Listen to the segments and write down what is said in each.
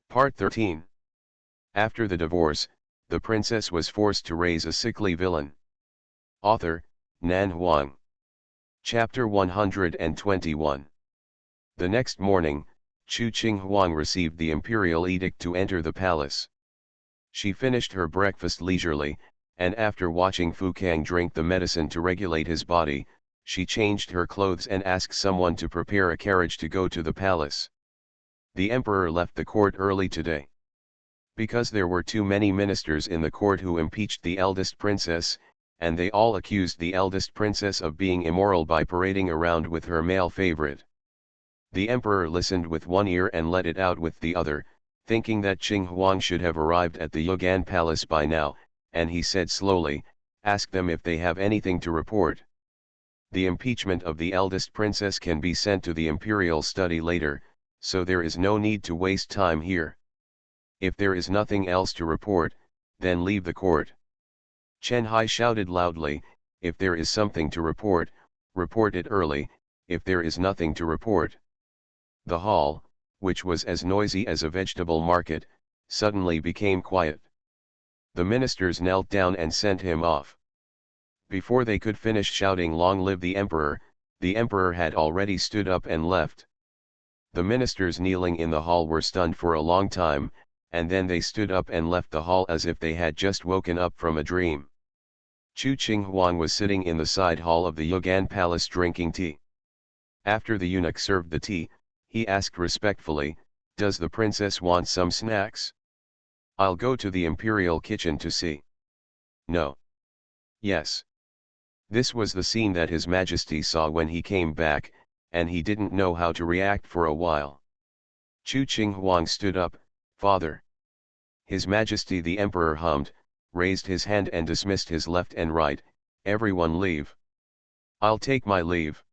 Part 13. After the divorce, the princess was forced to raise a sickly villain. Author, Nan Huang. Chapter 121. The next morning, Chu Qinghuang received the imperial edict to enter the palace. She finished her breakfast leisurely, and after watching Fu Kang drink the medicine to regulate his body, she changed her clothes and asked someone to prepare a carriage to go to the palace. The emperor left the court early today. Because there were too many ministers in the court who impeached the eldest princess, and they all accused the eldest princess of being immoral by parading around with her male favorite. The emperor listened with one ear and let it out with the other, thinking that Qinghuang should have arrived at the Yugan palace by now, and he said slowly, "Ask them if they have anything to report. The impeachment of the eldest princess can be sent to the imperial study later, so there is no need to waste time here. If there is nothing else to report, then leave the court." Chen Hai shouted loudly, "If there is something to report, report it early, if there is nothing to report." The hall, which was as noisy as a vegetable market, suddenly became quiet. The ministers knelt down and sent him off. Before they could finish shouting "Long live the emperor had already stood up and left. The ministers kneeling in the hall were stunned for a long time, and then they stood up and left the hall as if they had just woken up from a dream. Chu Qinghuang was sitting in the side hall of the Yugan palace drinking tea. After the eunuch served the tea, he asked respectfully, "Does the princess want some snacks? I'll go to the imperial kitchen to see." "No." "Yes." This was the scene that His Majesty saw when he came back, and he didn't know how to react for a while. Chu Qinghuang stood up, "Father." His Majesty the Emperor hummed, raised his hand and dismissed his left and right, "Everyone leave." "I'll take my leave."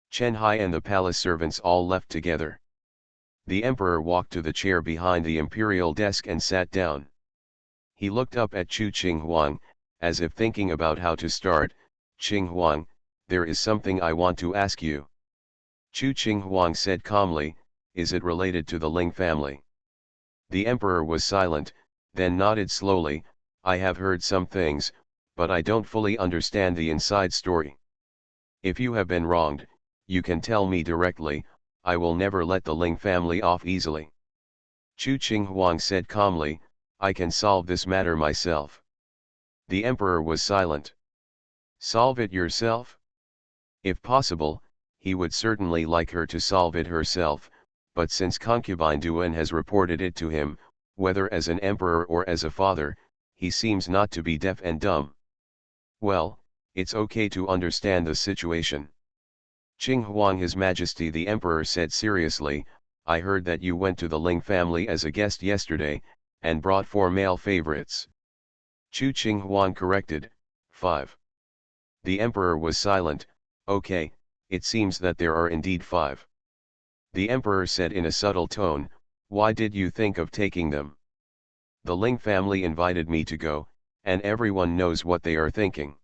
Chen Hai and the palace servants all left together. The emperor walked to the chair behind the imperial desk and sat down. He looked up at Chu Qinghuang, as if thinking about how to start. "Qinghuang, there is something I want to ask you." Chu Qinghuang said calmly, "Is it related to the Ling family?" The emperor was silent, then nodded slowly, "I have heard some things, but I don't fully understand the inside story. If you have been wronged, you can tell me directly, I will never let the Ling family off easily." Chu Qinghuang said calmly, "I can solve this matter myself." The emperor was silent. "Solve it yourself?" If possible, he would certainly like her to solve it herself, but since concubine Duan has reported it to him, whether as an emperor or as a father, he seems not to be deaf and dumb. "Well, it's okay to understand the situation." "Qinghuang, His Majesty the Emperor said seriously, I heard that you went to the Ling family as a guest yesterday, and brought 4 male favorites." Chu Qinghuang corrected, 5. The emperor was silent. "Okay, it seems that there are indeed 5. The emperor said in a subtle tone, "Why did you think of taking them?" "The Ling family invited me to go, and everyone knows what they are thinking.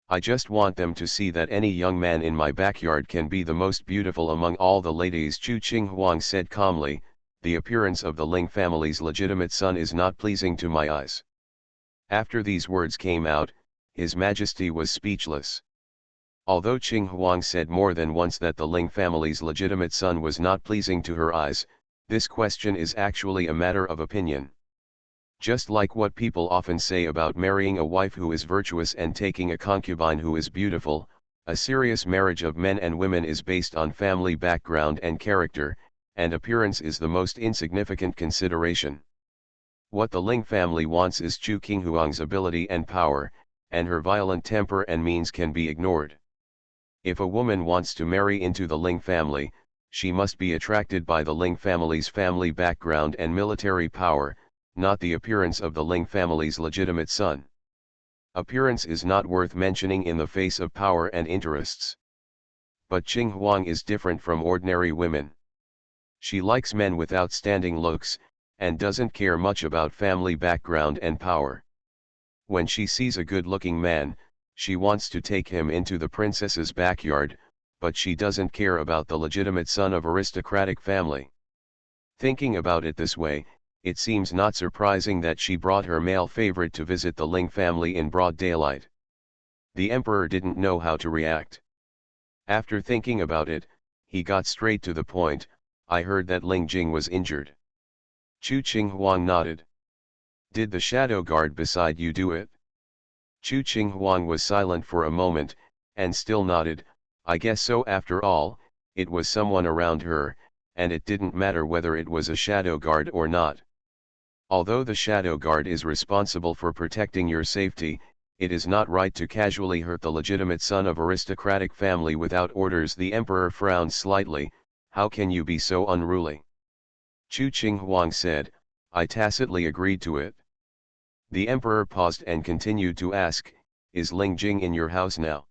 I just want them to see that any young man in my backyard can be the most beautiful among all the ladies." Chu Qinghuang said calmly, "The appearance of the Ling family's legitimate son is not pleasing to my eyes." After these words came out, His Majesty was speechless. Although Qinghuang said more than once that the Ling family's legitimate son was not pleasing to her eyes, this question is actually a matter of opinion. Just like what people often say about marrying a wife who is virtuous and taking a concubine who is beautiful, a serious marriage of men and women is based on family background and character, and appearance is the most insignificant consideration. What the Ling family wants is Chu Qinghuang's ability and power, and her violent temper and means can be ignored. If a woman wants to marry into the Ling family, she must be attracted by the Ling family's family background and military power, not the appearance of the Ling family's legitimate son. Appearance is not worth mentioning in the face of power and interests. But Qinghuang is different from ordinary women. She likes men with outstanding looks, and doesn't care much about family background and power. When she sees a good-looking man, she wants to take him into the princess's backyard, but she doesn't care about the legitimate son of aristocratic family. Thinking about it this way, it seems not surprising that she brought her male favorite to visit the Ling family in broad daylight. The emperor didn't know how to react. After thinking about it, he got straight to the point. I heard that Ling Jing was injured. Chu Qinghuang nodded. Did the shadow guard beside you do it? Chu Qinghuang was silent for a moment, and still nodded. I guess so. After all, it was someone around her, and it didn't matter whether it was a shadow guard or not. Although the shadow guard is responsible for protecting your safety, it is not right to casually hurt the legitimate son of aristocratic family without orders. The emperor frowned slightly. How can you be so unruly? Chu Qinghuang said. I tacitly agreed to it. The emperor paused and continued to ask, is Ling Jing in your house now?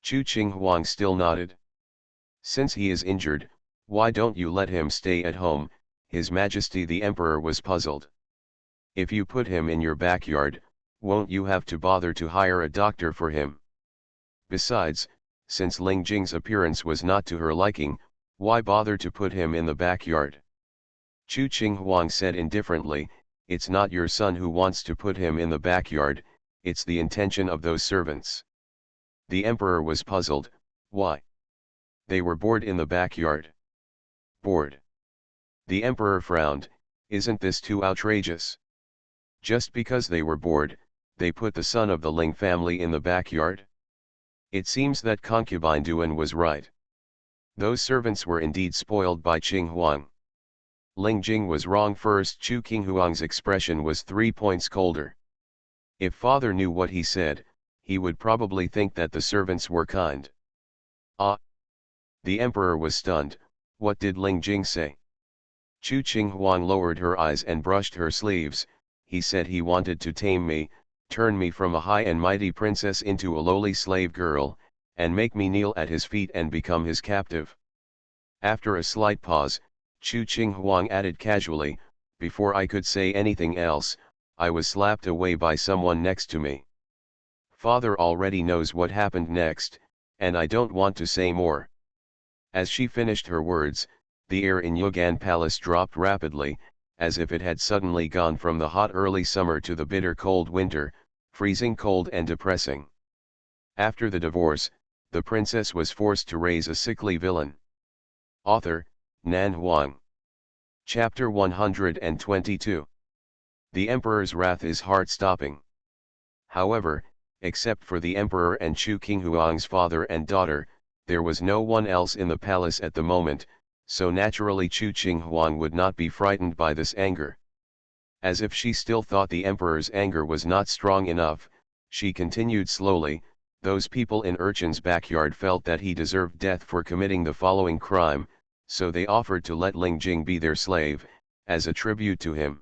Chu Qinghuang still nodded. Since he is injured, why don't you let him stay at home, His Majesty? The emperor was puzzled. If you put him in your backyard, won't you have to bother to hire a doctor for him? Besides, since Ling Jing's appearance was not to her liking, why bother to put him in the backyard? Chu Qinghuang said indifferently, it's not your son who wants to put him in the backyard, it's the intention of those servants. The emperor was puzzled. Why? They were bored in the backyard. Bored? The emperor frowned. Isn't this too outrageous? Just because they were bored, they put the son of the Ling family in the backyard? It seems that concubine Duan was right. Those servants were indeed spoiled by Qinghuang. Ling Jing was wrong first. Chu Qinghuang's expression was 3 points colder. If father knew what he said, he would probably think that the servants were kind. Ah! The emperor was stunned. What did Ling Jing say? Chu Qinghuang lowered her eyes and brushed her sleeves. He said he wanted to tame me, turn me from a high and mighty princess into a lowly slave girl, and make me kneel at his feet and become his captive. After a slight pause, Chu Qinghuang added casually, before I could say anything else, I was slapped away by someone next to me. Father already knows what happened next, and I don't want to say more. As she finished her words, the air in Yugan Palace dropped rapidly, as if it had suddenly gone from the hot early summer to the bitter cold winter, freezing cold and depressing. After the divorce, the princess was forced to raise a sickly villain. Author, Nan Huang. Chapter 122. The Emperor's wrath is heart-stopping. However, except for the Emperor and Chu Qinghuang's father and daughter, there was no one else in the palace at the moment, so naturally Chu Qinghuang would not be frightened by this anger. As if she still thought the Emperor's anger was not strong enough, she continued slowly, those people in Urchin's backyard felt that he deserved death for committing the following crime, so they offered to let Ling Jing be their slave, as a tribute to him.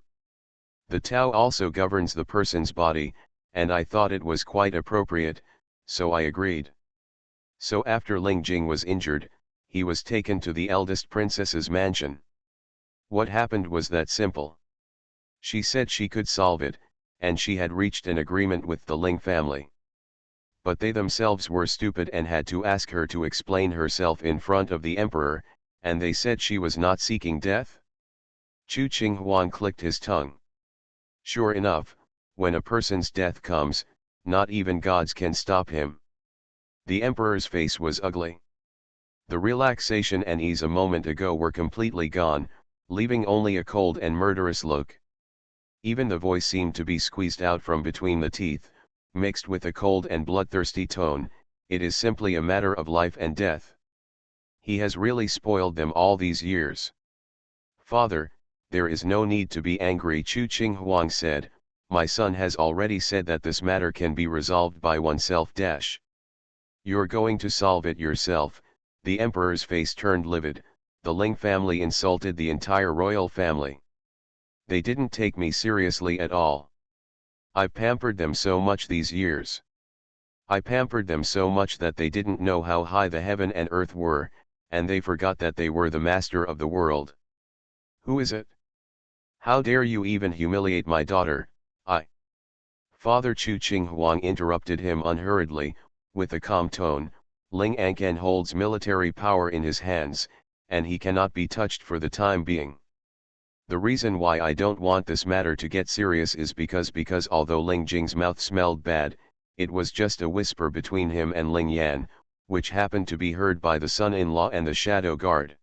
The Tao also governs the person's body, and I thought it was quite appropriate, so I agreed. So after Ling Jing was injured, he was taken to the eldest princess's mansion. What happened was that simple. She said she could solve it, and she had reached an agreement with the Ling family. But they themselves were stupid and had to ask her to explain herself in front of the emperor, and they said she was not seeking death? Chu Qinghuang clicked his tongue. Sure enough, when a person's death comes, not even gods can stop him. The emperor's face was ugly. The relaxation and ease a moment ago were completely gone, leaving only a cold and murderous look. Even the voice seemed to be squeezed out from between the teeth, mixed with a cold and bloodthirsty tone. It is simply a matter of life and death. He has really spoiled them all these years. Father, there is no need to be angry, Chu Qinghuang said. My son has already said that this matter can be resolved by oneself. You're going to solve it yourself. The emperor's face turned livid. The Ling family insulted the entire royal family. They didn't take me seriously at all. I pampered them so much these years. I pampered them so much that they didn't know how high the heaven and earth were, and they forgot that they were the master of the world. Who is it? How dare you even humiliate my daughter? Father Chu Qinghuang interrupted him unhurriedly, with a calm tone. Ling Anken holds military power in his hands, and he cannot be touched for the time being. The reason why I don't want this matter to get serious is because although Ling Jing's mouth smelled bad, it was just a whisper between him and Ling Yan, which happened to be heard by the son-in-law and the shadow guard.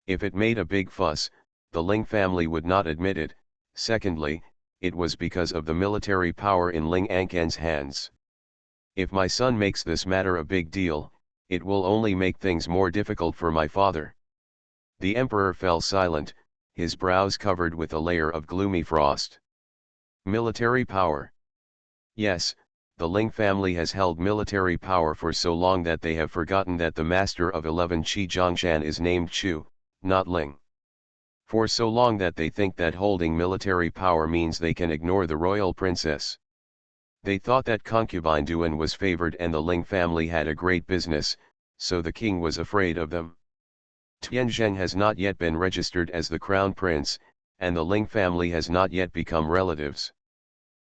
If it made a big fuss, the Ling family would not admit it. Secondly, it was because of the military power in Ling Anken's hands. If my son makes this matter a big deal, it will only make things more difficult for my father. The emperor fell silent, his brows covered with a layer of gloomy frost. Military power. Yes, the Ling family has held military power for so long that they have forgotten that the master of 11 Qi Zhongshan is named Chu, not Ling. For so long that they think that holding military power means they can ignore the royal princess. They thought that concubine Duan was favored and the Ling family had a great business, so the king was afraid of them. Tianzheng has not yet been registered as the crown prince, and the Ling family has not yet become relatives.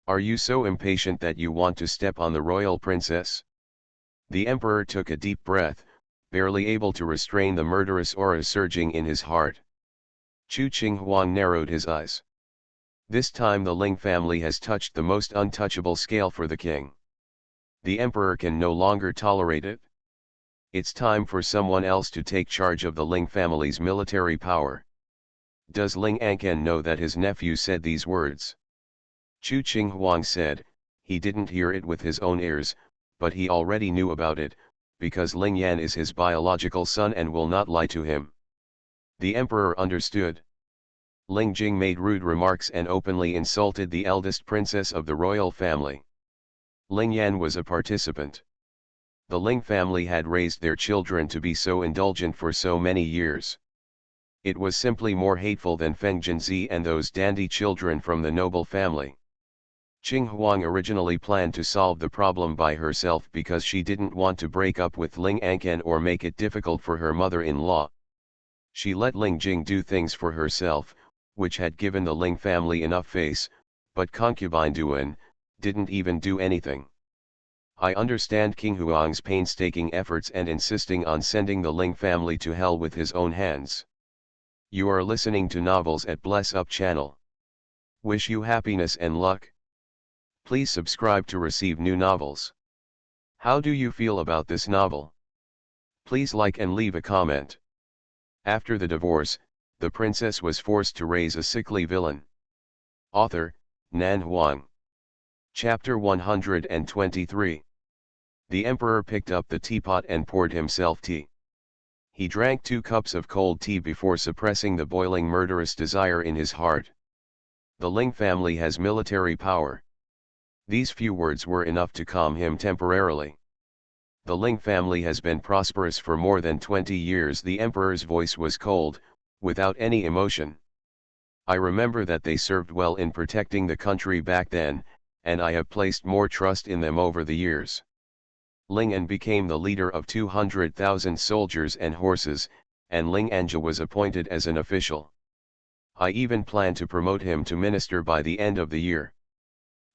Are you so impatient that you want to step on the royal princess? The emperor took a deep breath, barely able to restrain the murderous aura surging in his heart. Chu Qinghuang narrowed his eyes. This time the Ling family has touched the most untouchable scale for the king. The emperor can no longer tolerate it. It's time for someone else to take charge of the Ling family's military power. Does Ling Anken know that his nephew said these words? Chu Qinghuang said, he didn't hear it with his own ears, but he already knew about it, because Ling Yan is his biological son and will not lie to him. The emperor understood. Ling Jing made rude remarks and openly insulted the eldest princess of the royal family. Ling Yan was a participant. The Ling family had raised their children to be so indulgent for so many years. It was simply more hateful than Feng Jinzi and those dandy children from the noble family. Qing Huang originally planned to solve the problem by herself because she didn't want to break up with Ling Anken or make it difficult for her mother-in-law. She let Ling Jing do things for herself, which had given the Ling family enough face, but concubine Duan didn't even do anything. I understand King Huang's painstaking efforts and insisting on sending the Ling family to hell with his own hands. You are listening to Novels at Bless Up channel. Wish you happiness and luck. Please subscribe to receive new novels. How do you feel about this novel? Please like and leave a comment. After the divorce, the princess was forced to raise a sickly villain. Author, Nan Huang. Chapter 123. The emperor picked up the teapot and poured himself tea. He drank 2 cups of cold tea before suppressing the boiling murderous desire in his heart. The Ling family has military power. These few words were enough to calm him temporarily. The Ling family has been prosperous for more than 20 years. The emperor's voice was cold, without any emotion. I remember that they served well in protecting the country back then, and I have placed more trust in them over the years. Ling An became the leader of 200,000 soldiers and horses, and Ling Anja was appointed as an official. I even plan to promote him to minister by the end of the year.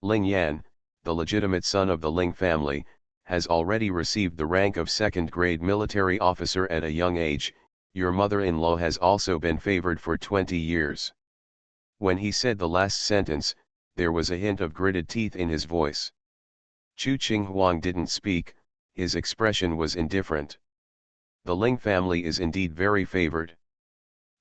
Ling Yan, the legitimate son of the Ling family, has already received the rank of second-grade military officer at a young age. Your mother-in-law has also been favored for 20 years. When he said the last sentence, there was a hint of gritted teeth in his voice. Chu Qinghuang didn't speak, his expression was indifferent. The Ling family is indeed very favored.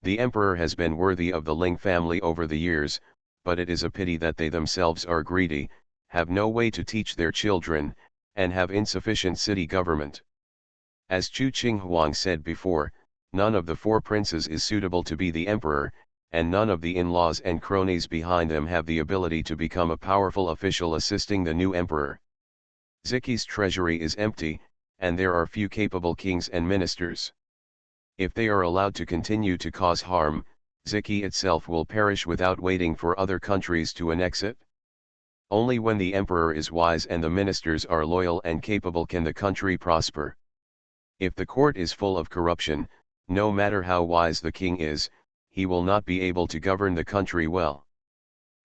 The emperor has been worthy of the Ling family over the years, but it is a pity that they themselves are greedy, have no way to teach their children, and have insufficient city government. As Chu Qinghuang said before, none of the 4 princes is suitable to be the emperor, and none of the in-laws and cronies behind them have the ability to become a powerful official assisting the new emperor. Ziki's treasury is empty, and there are few capable kings and ministers. If they are allowed to continue to cause harm, Ziki itself will perish without waiting for other countries to annex it. Only when the emperor is wise and the ministers are loyal and capable can the country prosper. If the court is full of corruption, no matter how wise the king is, he will not be able to govern the country well.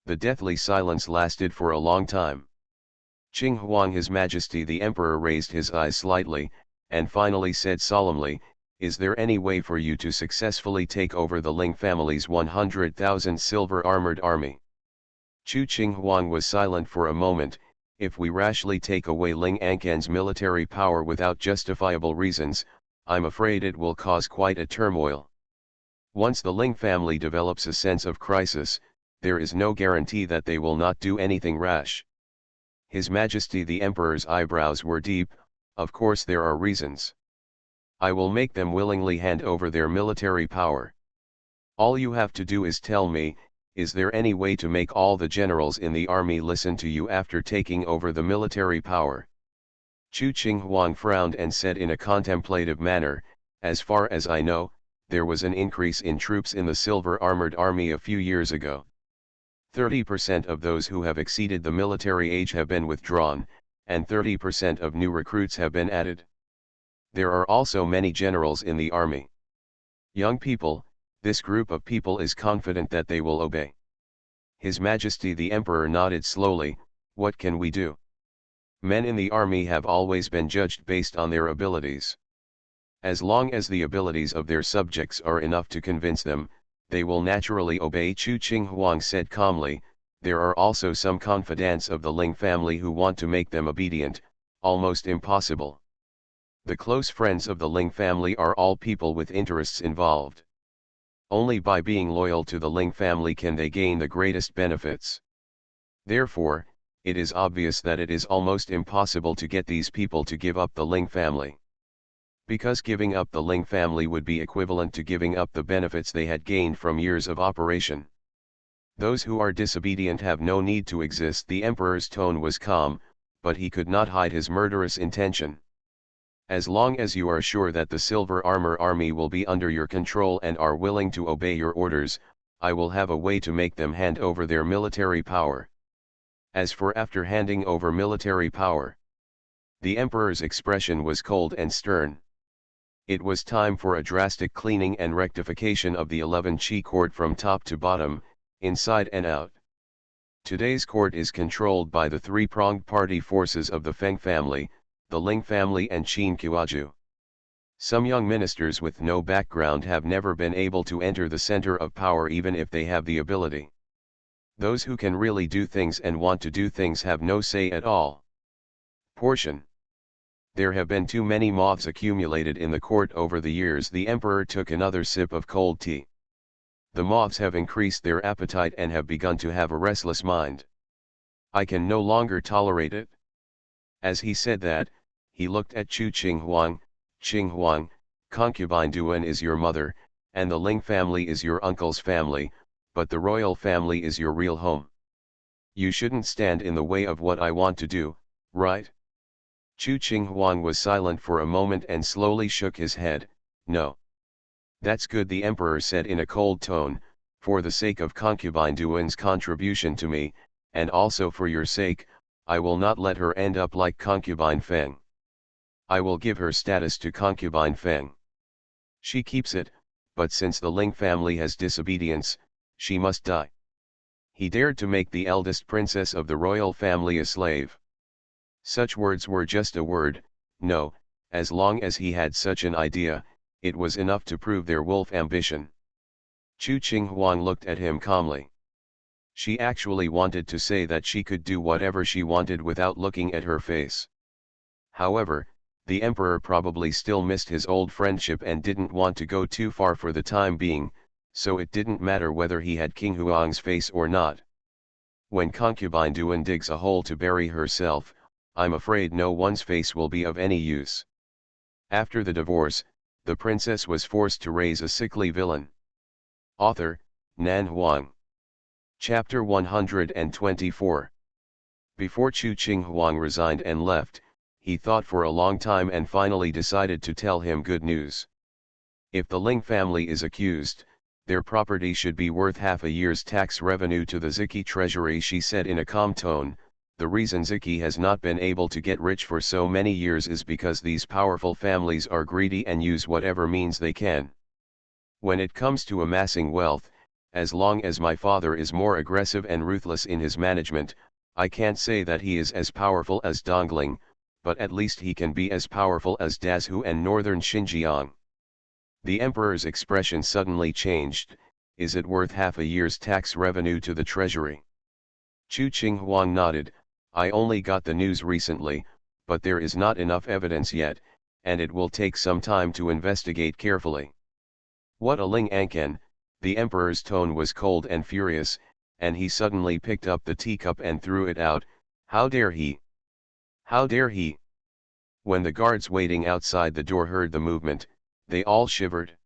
The deathly silence lasted for a long time. Qinghuang, His Majesty the Emperor raised his eyes slightly, and finally said solemnly, is there any way for you to successfully take over the Ling family's 100,000 silver armored army? Chu Qinghuang was silent for a moment. If we rashly take away Ling Anquan's military power without justifiable reasons, I'm afraid it will cause quite a turmoil. Once the Ling family develops a sense of crisis, there is no guarantee that they will not do anything rash. His Majesty the Emperor's eyebrows were deep. Of course there are reasons. I will make them willingly hand over their military power. All you have to do is tell me, is there any way to make all the generals in the army listen to you after taking over the military power? Chu Qinghuang frowned and said in a contemplative manner, as far as I know, there was an increase in troops in the silver armored army a few years ago. 30% of those who have exceeded the military age have been withdrawn, and 30% of new recruits have been added. There are also many generals in the army. Young people, this group of people is confident that they will obey. His Majesty the Emperor nodded slowly. What can we do? Men in the army have always been judged based on their abilities. As long as the abilities of their subjects are enough to convince them, they will naturally obey. Chu Qinghuang said calmly. There are also some confidants of the Ling family who want to make them obedient. Almost impossible. The close friends of the Ling family are all people with interests involved. Only by being loyal to the Ling family can they gain the greatest benefits. Therefore, it is obvious that it is almost impossible to get these people to give up the Ling family. Because giving up the Ling family would be equivalent to giving up the benefits they had gained from years of operation. Those who are disobedient have no need to exist. The Emperor's tone was calm, but he could not hide his murderous intention. As long as you are sure that the Silver Armor Army will be under your control and are willing to obey your orders, I will have a way to make them hand over their military power. As for after handing over military power, the Emperor's expression was cold and stern. It was time for a drastic cleaning and rectification of the 11 Qi court from top to bottom, inside and out. Today's court is controlled by the three-pronged party forces of the Feng family, the Ling family and Qin Kuaju. Some young ministers with no background have never been able to enter the center of power even if they have the ability. Those who can really do things and want to do things have no say at all. Portion. There have been too many moths accumulated in the court over the years. The Emperor took another sip of cold tea. The moths have increased their appetite and have begun to have a restless mind. I can no longer tolerate it. As he said that, he looked at Chu Qinghuang. Qinghuang, concubine Duan is your mother, and the Ling family is your uncle's family, but the royal family is your real home. You shouldn't stand in the way of what I want to do, right? Chu Qinghuang was silent for a moment and slowly shook his head. No. That's good, the Emperor said in a cold tone. For the sake of concubine Duan's contribution to me, and also for your sake, I will not let her end up like concubine Feng. I will give her status to concubine Feng. She keeps it, but since the Ling family has disobedience, she must die. He dared to make the eldest princess of the royal family a slave. Such words were just a word. No, as long as he had such an idea, it was enough to prove their wolf ambition. Chu Qinghuang looked at him calmly. She actually wanted to say that she could do whatever she wanted without looking at her face. However, the Emperor probably still missed his old friendship and didn't want to go too far for the time being, so it didn't matter whether he had King Huang's face or not. When concubine Duan digs a hole to bury herself, I'm afraid no one's face will be of any use. After the divorce, the princess was forced to raise a sickly villain. Author, Nan Huang. Chapter 124. Before Chu Qinghuang resigned and left, he thought for a long time and finally decided to tell him good news. If the Ling family is accused, their property should be worth half a year's tax revenue to the Ziki treasury, she said in a calm tone. The reason Ziki has not been able to get rich for so many years is because these powerful families are greedy and use whatever means they can. When it comes to amassing wealth, as long as my father is more aggressive and ruthless in his management, I can't say that he is as powerful as Dongling, but at least he can be as powerful as Dazhu and northern Xinjiang. The emperor's expression suddenly changed. Is it worth half a year's tax revenue to the treasury? Chu Qinghuang nodded. I only got the news recently, but there is not enough evidence yet, and it will take some time to investigate carefully. What a Ling Anken! The emperor's tone was cold and furious, and he suddenly picked up the teacup and threw it out. How dare he! How dare he! When the guards waiting outside the door heard the movement, they all shivered.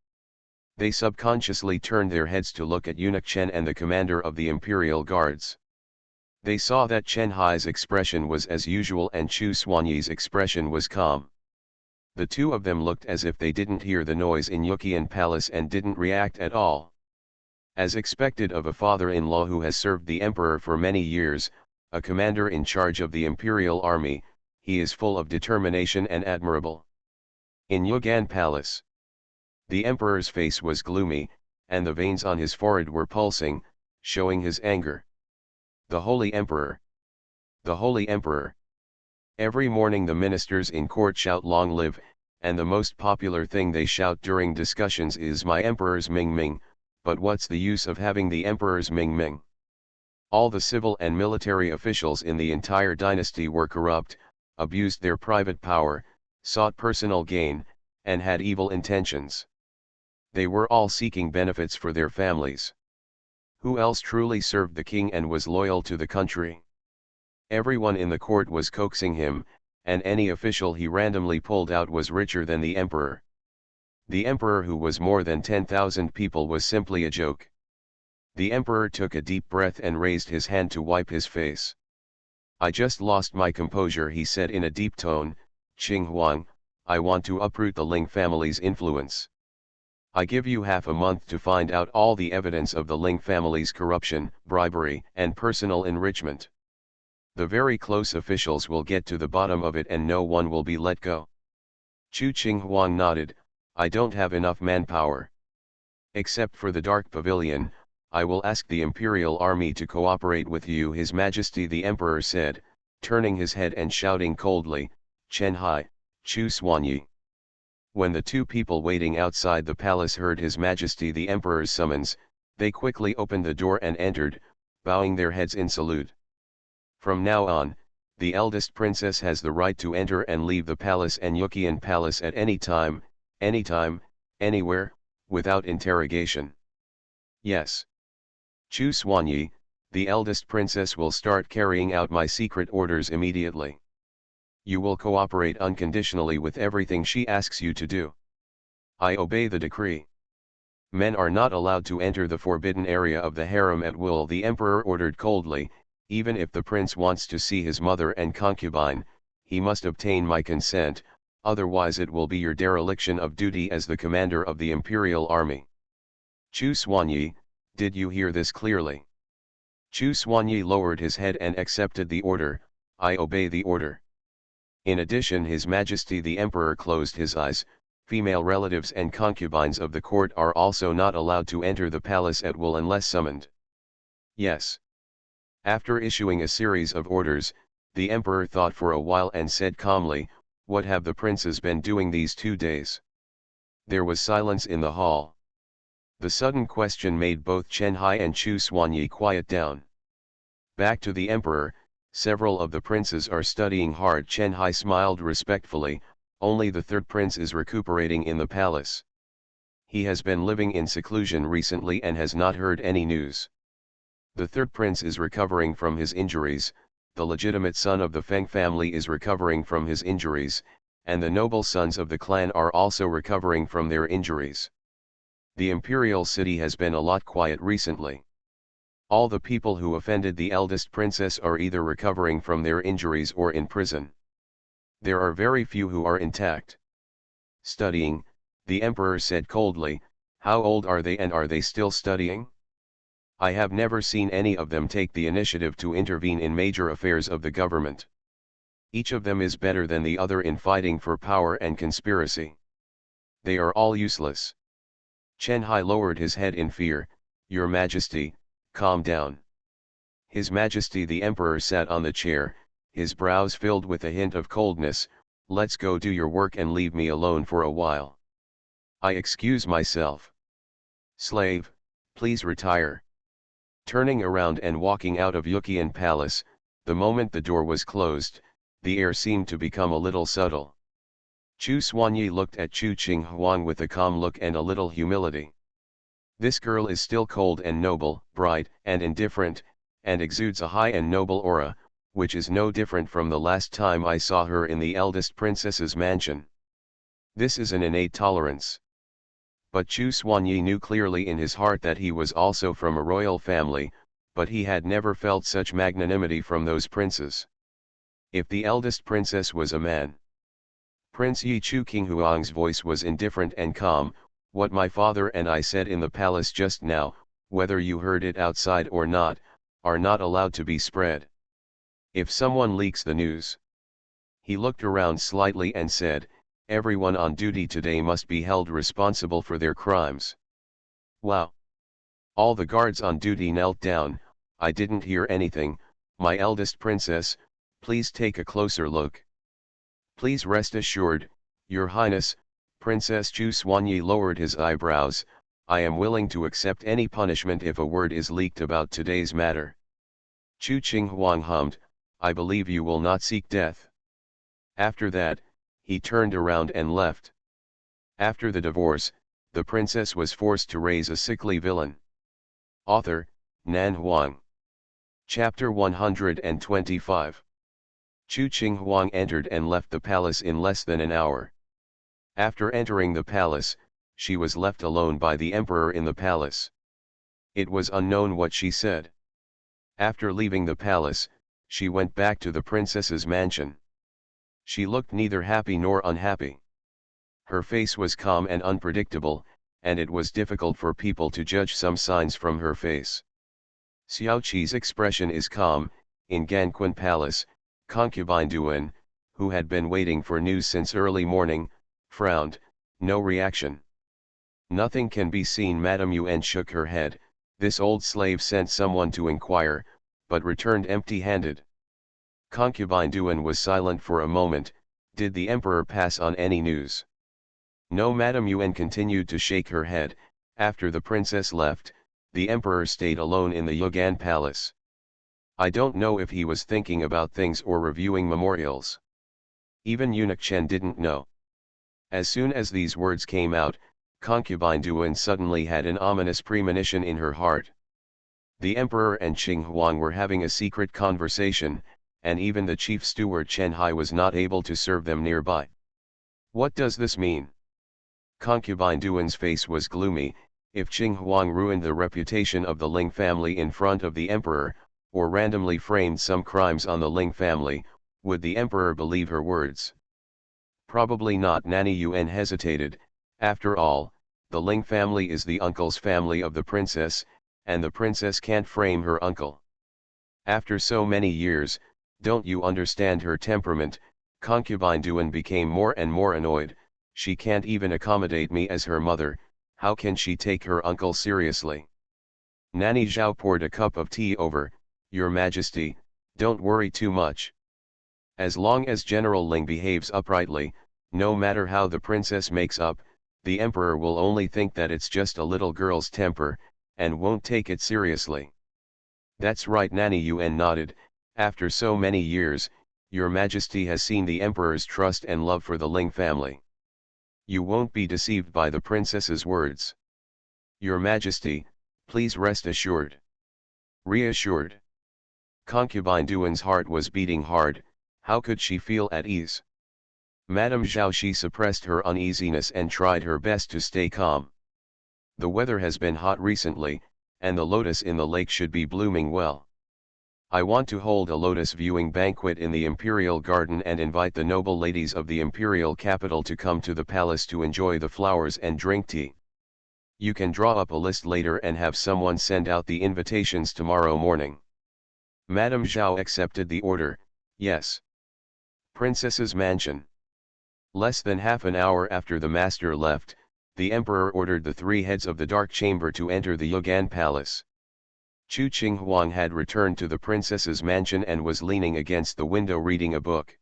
They subconsciously turned their heads to look at Eunuch Chen and the commander of the Imperial Guards. They saw that Chen Hai's expression was as usual and Chu Xuanyi's expression was calm. The two of them looked as if they didn't hear the noise in Yuqian Palace and didn't react at all. As expected of a father-in-law who has served the emperor for many years, a commander in charge of the imperial army, he is full of determination and admirable. In Yugan Palace, the emperor's face was gloomy, and the veins on his forehead were pulsing, showing his anger. The Holy Emperor! The Holy Emperor! Every morning the ministers in court shout long live, and the most popular thing they shout during discussions is my emperor's Ming Ming, but what's the use of having the emperor's Ming Ming? All the civil and military officials in the entire dynasty were corrupt, abused their private power, sought personal gain, and had evil intentions. They were all seeking benefits for their families. Who else truly served the king and was loyal to the country? Everyone in the court was coaxing him, and any official he randomly pulled out was richer than the emperor. The emperor, who was more than 10,000 people, was simply a joke. The emperor took a deep breath and raised his hand to wipe his face. I just lost my composure, he said in a deep tone. Qinghuang, I want to uproot the Ling family's influence. I give you half a month to find out all the evidence of the Ling family's corruption, bribery, and personal enrichment. The very close officials will get to the bottom of it and no one will be let go. Chu Qinghuang nodded. I don't have enough manpower. Except for the Dark Pavilion, I will ask the Imperial Army to cooperate with you, His Majesty, the Emperor said, turning his head and shouting coldly, Chen Hai, Chu Xuanyi. When the two people waiting outside the palace heard His Majesty the Emperor's summons, they quickly opened the door and entered, bowing their heads in salute. From now on, the eldest princess has the right to enter and leave the palace and Yuqian Palace at any time, anywhere, without interrogation. Yes. Chu Xuanyi, the eldest princess, will start carrying out my secret orders immediately. You will cooperate unconditionally with everything she asks you to do. I obey the decree. Men are not allowed to enter the forbidden area of the harem at will, the emperor ordered coldly. Even if the prince wants to see his mother and concubine, he must obtain my consent, otherwise it will be your dereliction of duty as the commander of the imperial army. Chu Xuanyi, did you hear this clearly? Chu Xuanyi lowered his head and accepted the order. I obey the order. In addition, His Majesty the Emperor closed his eyes. Female relatives and concubines of the court are also not allowed to enter the palace at will unless summoned. Yes. After issuing a series of orders, the emperor thought for a while and said calmly, what have the princes been doing these 2 days? There was silence in the hall. The sudden question made both Chen Hai and Chu Xuanyi quiet down. Back to the emperor, several of the princes are studying hard. Chen Hai smiled respectfully. Only the third prince is recuperating in the palace. He has been living in seclusion recently and has not heard any news. The third prince is recovering from his injuries, the legitimate son of the Feng family is recovering from his injuries, and the noble sons of the clan are also recovering from their injuries. The imperial city has been a lot quiet recently. All the people who offended the eldest princess are either recovering from their injuries or in prison. There are very few who are intact. Studying, the emperor said coldly. How old are they and are they still studying? I have never seen any of them take the initiative to intervene in major affairs of the government. Each of them is better than the other in fighting for power and conspiracy. They are all useless. Chen Hai lowered his head in fear. Your Majesty, calm down. His Majesty the Emperor sat on the chair, his brows filled with a hint of coldness. Let's go do your work and leave me alone for a while. I excuse myself. Slave, please retire. Turning around and walking out of Yukian Palace, the moment the door was closed, the air seemed to become a little subtle. Chu Xuanyi looked at Chu Qinghuang with a calm look and a little humility. This girl is still cold and noble, bright and indifferent, and exudes a high and noble aura, which is no different from the last time I saw her in the eldest princess's mansion. This is an innate tolerance. But Chu Xuanyi knew clearly in his heart that he was also from a royal family, but he had never felt such magnanimity from those princes. If the eldest princess was a man. Prince Yi Chu Qinghuang's voice was indifferent and calm. What my father and I said in the palace just now, whether you heard it outside or not, are not allowed to be spread. If someone leaks the news. He looked around slightly and said, everyone on duty today must be held responsible for their crimes. Wow! All the guards on duty knelt down. I didn't hear anything. My eldest princess, please take a closer look. Please rest assured, Your Highness. Princess Chu Xuanyi lowered his eyebrows. I am willing to accept any punishment if a word is leaked about today's matter. Chu Qinghuang hummed, I believe you will not seek death. After that, he turned around and left. After the divorce, the princess was forced to raise a sickly villain. Author, Nan Huang. Chapter 125. Chu Qinghuang entered and left the palace in less than an hour. After entering the palace, she was left alone by the emperor in the palace. It was unknown what she said. After leaving the palace, she went back to the princess's mansion. She looked neither happy nor unhappy. Her face was calm and unpredictable, and it was difficult for people to judge some signs from her face. Xiao Qi's expression is calm. In Ganquan Palace, concubine Duan, who had been waiting for news since early morning, frowned. No reaction. Nothing can be seen. Madame Yuan shook her head. This old slave sent someone to inquire, but returned empty-handed. Concubine Duan was silent for a moment. Did the emperor pass on any news? No. Madame Yuan continued to shake her head. After the princess left, the emperor stayed alone in the Yugan Palace. I don't know if he was thinking about things or reviewing memorials. Even eunuch Chen didn't know. As soon as these words came out, concubine Duan suddenly had an ominous premonition in her heart. The emperor and Qinghuang were having a secret conversation, and even the chief steward Chen Hai was not able to serve them nearby. What does this mean? Concubine Duan's face was gloomy. If Qinghuang ruined the reputation of the Ling family in front of the emperor, or randomly framed some crimes on the Ling family, would the emperor believe her words? Probably not. Nanny Yuan hesitated. After all, the Ling family is the uncle's family of the princess, and the princess can't frame her uncle. After so many years, don't you understand her temperament? Concubine Duan became more and more annoyed. She can't even accommodate me as her mother. How can she take her uncle seriously? Nanny Zhao poured a cup of tea over. Your Majesty, don't worry too much. As long as General Ling behaves uprightly, no matter how the princess makes up, the emperor will only think that it's just a little girl's temper, and won't take it seriously. That's right. Nanny Yuan nodded. After so many years, Your Majesty has seen the emperor's trust and love for the Ling family. You won't be deceived by the princess's words. Your Majesty, please rest assured. Reassured. Concubine Duan's heart was beating hard. How could she feel at ease? Madame Zhao. She suppressed her uneasiness and tried her best to stay calm. The weather has been hot recently, and the lotus in the lake should be blooming well. I want to hold a lotus viewing banquet in the imperial garden and invite the noble ladies of the imperial capital to come to the palace to enjoy the flowers and drink tea. You can draw up a list later and have someone send out the invitations tomorrow morning. Madame Zhao accepted the order. Yes. Princess's mansion. Less than half an hour after the master left, the emperor ordered the three heads of the dark chamber to enter the Yugan palace. Chu Qinghuang had returned to the princess's mansion and was leaning against the window reading a book.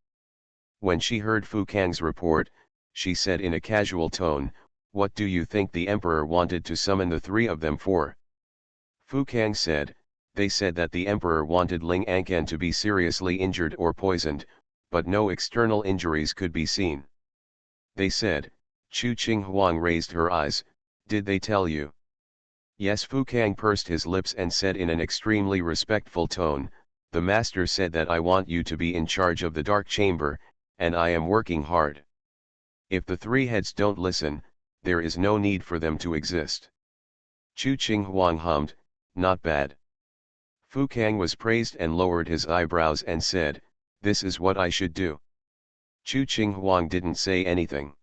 When she heard Fu Kang's report, she said in a casual tone, What do you think the emperor wanted to summon the three of them for? Fu Kang said, they said that the emperor wanted Ling Ankan to be seriously injured or poisoned, but no external injuries could be seen. They said. Chu Qing Huang raised her eyes, did they tell you? Yes. Fu Kang pursed his lips and said in an extremely respectful tone, the master said that I want you to be in charge of the dark chamber, and I am working hard. If the three heads don't listen, there is no need for them to exist. Chu Qing Huang hummed, not bad. Fu Kang was praised and lowered his eyebrows and said, this is what I should do. Chu Qing Huang didn't say anything.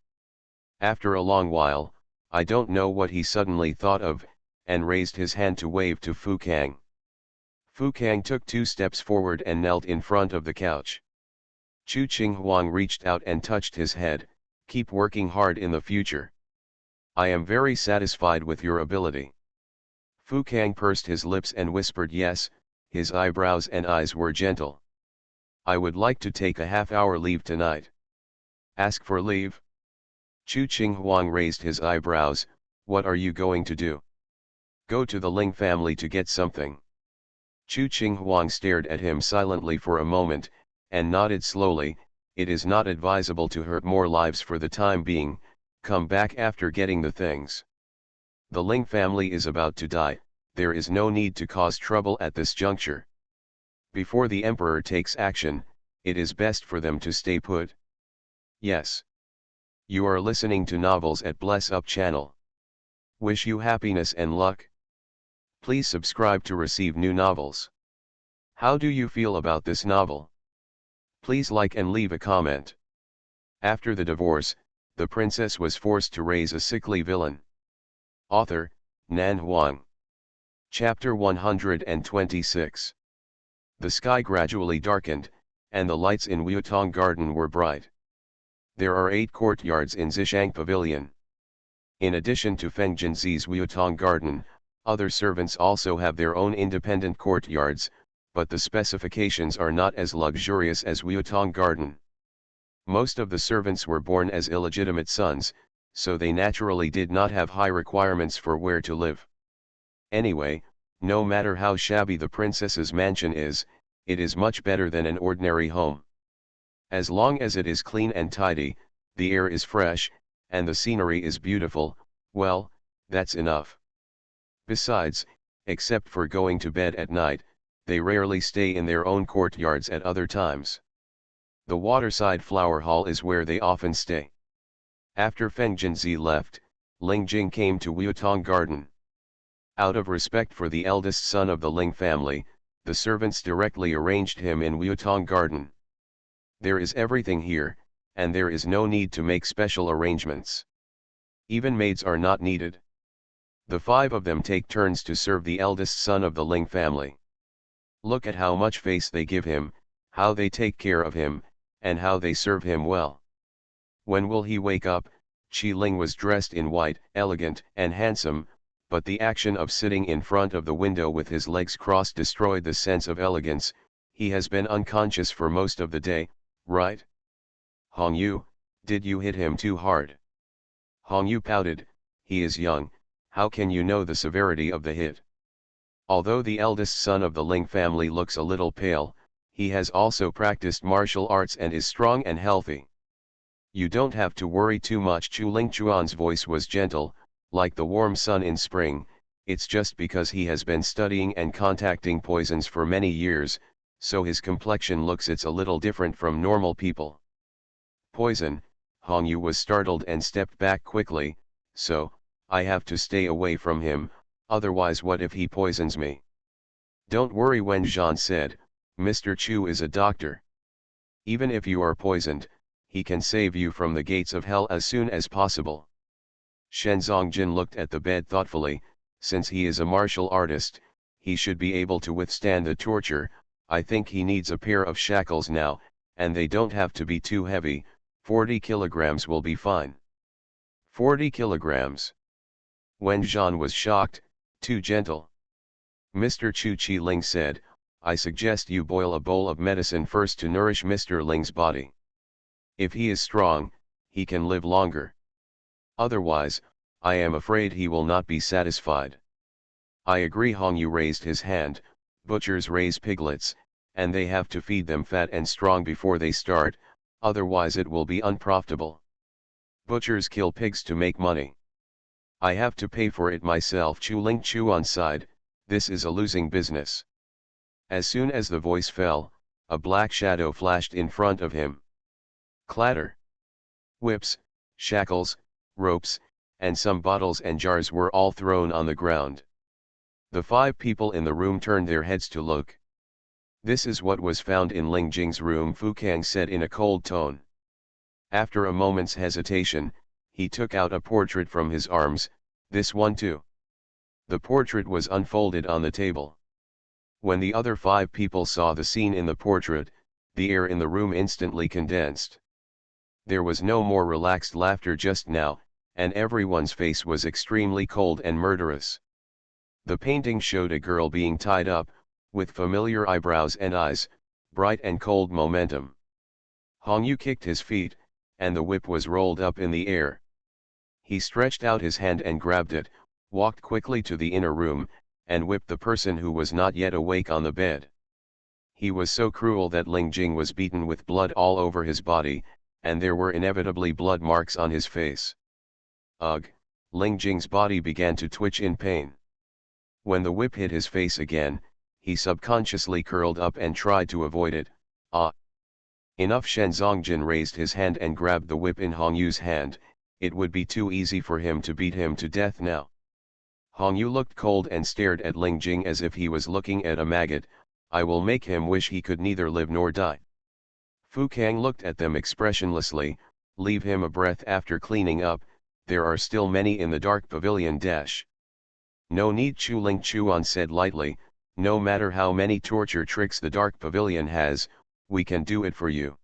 After a long while, I don't know what he suddenly thought of, and raised his hand to wave to Fu Kang. Fu Kang took 2 steps forward and knelt in front of the couch. Chu Qing Huang reached out and touched his head, keep working hard in the future. I am very satisfied with your ability. Fu Kang pursed his lips and whispered yes, his eyebrows and eyes were gentle. I would like to take a half-hour leave tonight. Ask for leave? Chu Qing Huang raised his eyebrows, what are you going to do? Go to the Ling family to get something. Chu Qing Huang stared at him silently for a moment, and nodded slowly, it is not advisable to hurt more lives for the time being, come back after getting the things. The Ling family is about to die, there is no need to cause trouble at this juncture. Before the emperor takes action, it is best for them to stay put. Yes. You are listening to novels at Bless Up channel. Wish you happiness and luck. Please subscribe to receive new novels. How do you feel about this novel? Please like and leave a comment. After the divorce, the princess was forced to raise a sickly villain. Author, Nan Huang. Chapter 126. The sky gradually darkened, and the lights in Wuitong Garden were bright. There are 8 courtyards in Zishang Pavilion. In addition to Feng Jinzi's Wuitong Garden, other servants also have their own independent courtyards, but the specifications are not as luxurious as Wuitong Garden. Most of the servants were born as illegitimate sons, so they naturally did not have high requirements for where to live. Anyway, no matter how shabby the princess's mansion is, it is much better than an ordinary home. As long as it is clean and tidy, the air is fresh, and the scenery is beautiful, well, that's enough. Besides, except for going to bed at night, they rarely stay in their own courtyards at other times. The waterside flower hall is where they often stay. After Feng Jinzi left, Ling Jing came to Wuitong Garden. Out of respect for the eldest son of the Ling family, the servants directly arranged him in Wuitong Garden. There is everything here, and there is no need to make special arrangements. Even maids are not needed. The 5 of them take turns to serve the eldest son of the Ling family. Look at how much face they give him, how they take care of him, and how they serve him well. When will he wake up? Qi Ling was dressed in white, elegant and handsome, but the action of sitting in front of the window with his legs crossed destroyed the sense of elegance. He has been unconscious for most of the day, right? Hong Yu, did you hit him too hard? Hong Yu pouted, he is young, how can you know the severity of the hit? Although the eldest son of the Ling family looks a little pale, he has also practiced martial arts and is strong and healthy. You don't have to worry too much. Chu Lingchuan's voice was gentle, like the warm sun in spring, it's just because he has been studying and contacting poisons for many years, so his complexion looks it's a little different from normal people. Poison, Hong Yu was startled and stepped back quickly, so, I have to stay away from him, otherwise what if he poisons me? Don't worry, Wen Zhan said, Mr. Chu is a doctor. Even if you are poisoned, he can save you from the gates of hell as soon as possible. Shen Zongjin looked at the bed thoughtfully, since he is a martial artist, he should be able to withstand the torture. I think he needs a pair of shackles now, and they don't have to be too heavy, 40 kilograms will be fine. 40 kilograms. Wen Zhan was shocked, too gentle. Mr. Chu Qi Ling said, I suggest you boil a bowl of medicine first to nourish Mr. Ling's body. If he is strong, he can live longer. Otherwise, I am afraid he will not be satisfied. I agree. Hong Yu raised his hand. Butchers raise piglets, and they have to feed them fat and strong before they start, otherwise it will be unprofitable. Butchers kill pigs to make money. I have to pay for it myself. Chu Ling Chuan sighed, this is a losing business. As soon as the voice fell, a black shadow flashed in front of him. Clatter! Whips, shackles, ropes, and some bottles and jars were all thrown on the ground. The 5 people in the room turned their heads to look. This is what was found in Ling Jing's room, Fu Kang said in a cold tone. After a moment's hesitation, he took out a portrait from his arms. This one too. The portrait was unfolded on the table. When the other 5 people saw the scene in the portrait, the air in the room instantly condensed. There was no more relaxed laughter just now, and everyone's face was extremely cold and murderous. The painting showed a girl being tied up, with familiar eyebrows and eyes, bright and cold momentum. Hong Yu kicked his feet, and the whip was rolled up in the air. He stretched out his hand and grabbed it, walked quickly to the inner room, and whipped the person who was not yet awake on the bed. He was so cruel that Ling Jing was beaten with blood all over his body, and there were inevitably blood marks on his face. Ugh! Ling Jing's body began to twitch in pain. When the whip hit his face again, he subconsciously curled up and tried to avoid it. Ah! Enough! Shen Zongjin raised his hand and grabbed the whip in Hong Yu's hand. It would be too easy for him to beat him to death now. Hong Yu looked cold and stared at Ling Jing as if he was looking at a maggot. I will make him wish he could neither live nor die. Fu Kang looked at them expressionlessly. Leave him a breath after cleaning up, there are still many in the dark pavilion. No need, Chu Ling Chuan said lightly, no matter how many torture tricks the dark pavilion has, we can do it for you.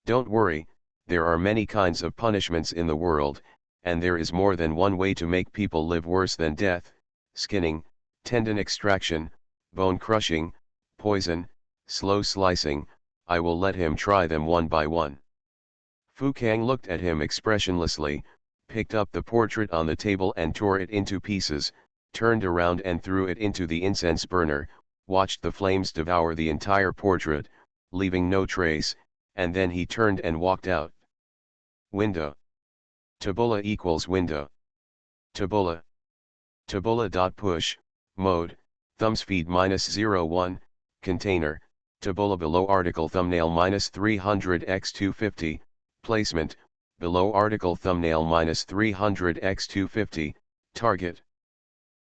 Don't worry, there are many kinds of punishments in the world, and there is more than one way to make people live worse than death: skinning, tendon extraction, bone crushing, poison, slow slicing. I will let him try them one by one. Fu Kang looked at him expressionlessly, picked up the portrait on the table and tore it into pieces, turned around and threw it into the incense burner, watched the flames devour the entire portrait, leaving no trace, and then he turned and walked out. Window. Tabula equals window. Tabula. Tabula.push, mode, thumbspeed -01, container, tabula below article thumbnail -300x250, placement, below article thumbnail -300x250, target.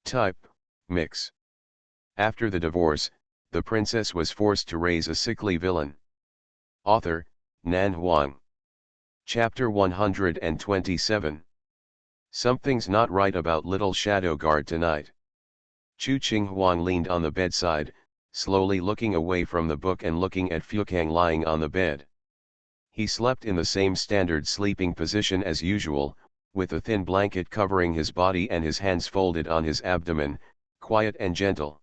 Type, mix. After the divorce, the princess was forced to raise a sickly villain. Author, Nan Huang. Chapter 127. Something's not right about little shadow guard tonight. Chu Qing Huang leaned on the bedside, slowly looking away from the book and looking at Fu Kang lying on the bed. He slept in the same standard sleeping position as usual, with a thin blanket covering his body and his hands folded on his abdomen, quiet and gentle.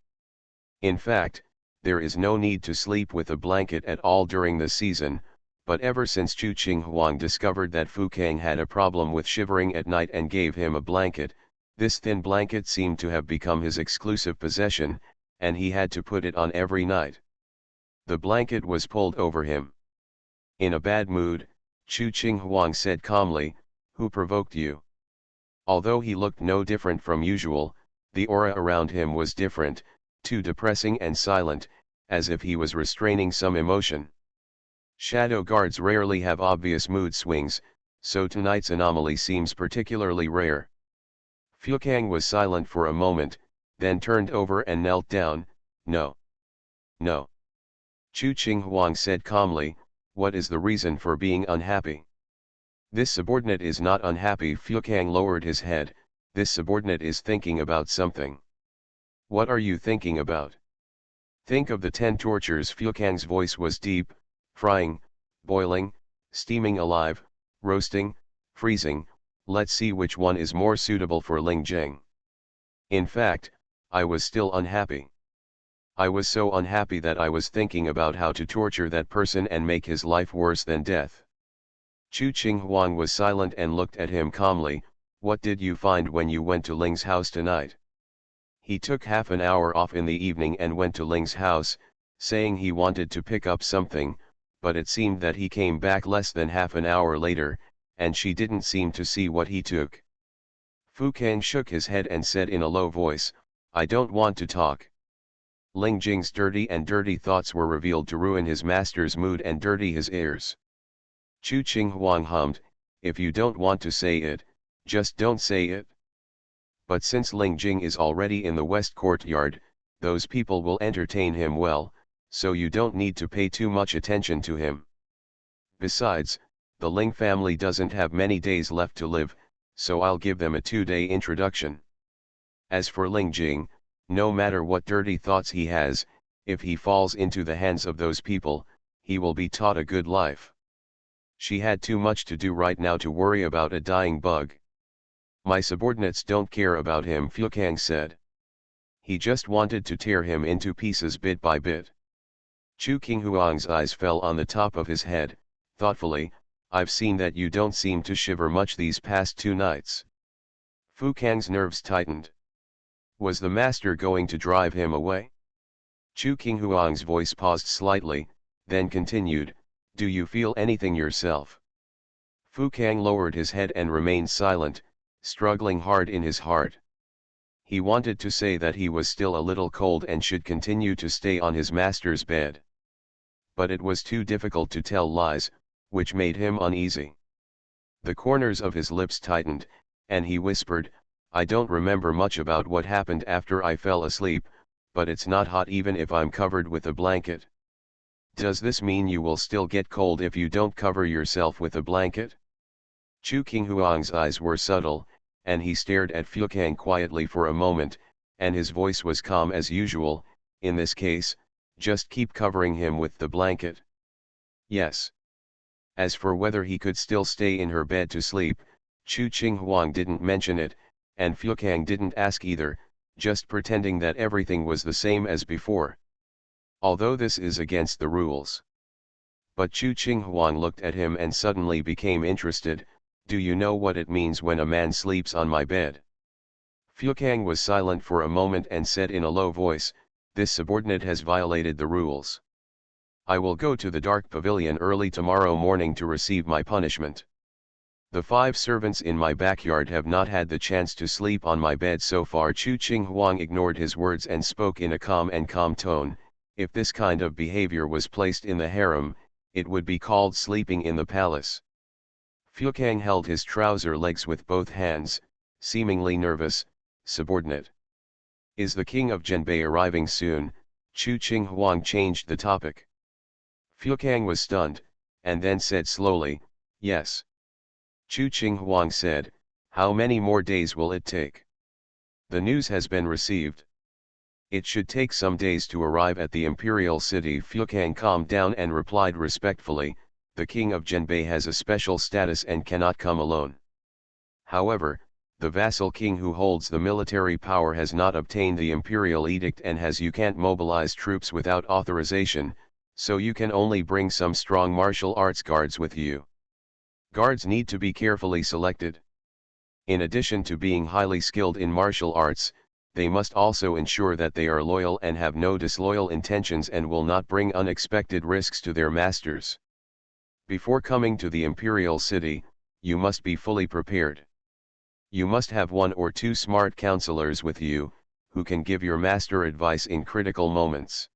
In fact, there is no need to sleep with a blanket at all during the season, but ever since Chu Qing Huang discovered that Fu Kang had a problem with shivering at night and gave him a blanket, this thin blanket seemed to have become his exclusive possession, and he had to put it on every night. The blanket was pulled over him. In a bad mood, Chu Qing Huang said calmly, "Who provoked you?" Although he looked no different from usual, the aura around him was different, too depressing and silent, as if he was restraining some emotion. Shadow guards rarely have obvious mood swings, so tonight's anomaly seems particularly rare. Fu Kang was silent for a moment, then turned over and knelt down. "No. No." Chu Qing Huang said calmly, "What is the reason for being unhappy?" "This subordinate is not unhappy." Fu Kang lowered his head. "This subordinate is thinking about something." "What are you thinking about?" "Think of the 10 tortures." Fu Kang's voice was deep: frying, boiling, steaming alive, roasting, freezing. Let's see which one is more suitable for Ling Jing. In fact, I was still unhappy. I was so unhappy that I was thinking about how to torture that person and make his life worse than death. Chu Qing Huang was silent and looked at him calmly. What did you find when you went to Ling's house tonight? He took half an hour off in the evening and went to Ling's house, saying he wanted to pick up something, but it seemed that he came back less than half an hour later, and she didn't seem to see what he took. Fu Kang shook his head and said in a low voice, I don't want to talk. Ling Jing's dirty thoughts were revealed to ruin his master's mood and dirty his ears. Chu Qing Huang hummed, if you don't want to say it, just don't say it. But since Ling Jing is already in the west courtyard, those people will entertain him well, so you don't need to pay too much attention to him. Besides, the Ling family doesn't have many days left to live, so I'll give them a 2-day introduction. As for Ling Jing, no matter what dirty thoughts he has, if he falls into the hands of those people, he will be taught a good life. She had too much to do right now to worry about a dying bug. My subordinates don't care about him, Fu Kang said. He just wanted to tear him into pieces bit by bit. Chu Qinghuang's eyes fell on the top of his head, thoughtfully, I've seen that you don't seem to shiver much these past 2 nights. Fu Kang's nerves tightened. Was the master going to drive him away? Chu Qinghuang's voice paused slightly, then continued, do you feel anything yourself? Fu Kang lowered his head and remained silent, struggling hard in his heart. He wanted to say that he was still a little cold and should continue to stay on his master's bed. But it was too difficult to tell lies, which made him uneasy. The corners of his lips tightened, and he whispered, I don't remember much about what happened after I fell asleep, but it's not hot even if I'm covered with a blanket. Does this mean you will still get cold if you don't cover yourself with a blanket? Chu Qinghuang's eyes were subtle, and he stared at Fu Kang quietly for a moment, and his voice was calm as usual, in this case, just keep covering him with the blanket. Yes. As for whether he could still stay in her bed to sleep, Chu Qinghuang didn't mention it, and Fu Kang didn't ask either, just pretending that everything was the same as before. Although this is against the rules. But Chu Qinghuang looked at him and suddenly became interested, do you know what it means when a man sleeps on my bed? Fu Kang was silent for a moment and said in a low voice, this subordinate has violated the rules. I will go to the dark pavilion early tomorrow morning to receive my punishment. The 5 servants in my backyard have not had the chance to sleep on my bed so far. Chu Qinghuang ignored his words and spoke in a calm tone, if this kind of behavior was placed in the harem, it would be called sleeping in the palace. Fu Kang held his trouser legs with both hands, seemingly nervous. Subordinate. Is the king of Zhenbei arriving soon? Chu Qinghuang changed the topic. Fu Kang was stunned, and then said slowly, yes. Chu Qinghuang said, how many more days will it take? The news has been received. It should take some days to arrive at the imperial city. Fu Kang calmed down and replied respectfully, the king of Zhenbei has a special status and cannot come alone. However, the vassal king who holds the military power has not obtained the imperial edict and you can't mobilize troops without authorization, so you can only bring some strong martial arts guards with you. Guards need to be carefully selected. In addition to being highly skilled in martial arts, they must also ensure that they are loyal and have no disloyal intentions and will not bring unexpected risks to their masters. Before coming to the imperial city, you must be fully prepared. You must have 1 or 2 smart counselors with you, who can give your master advice in critical moments.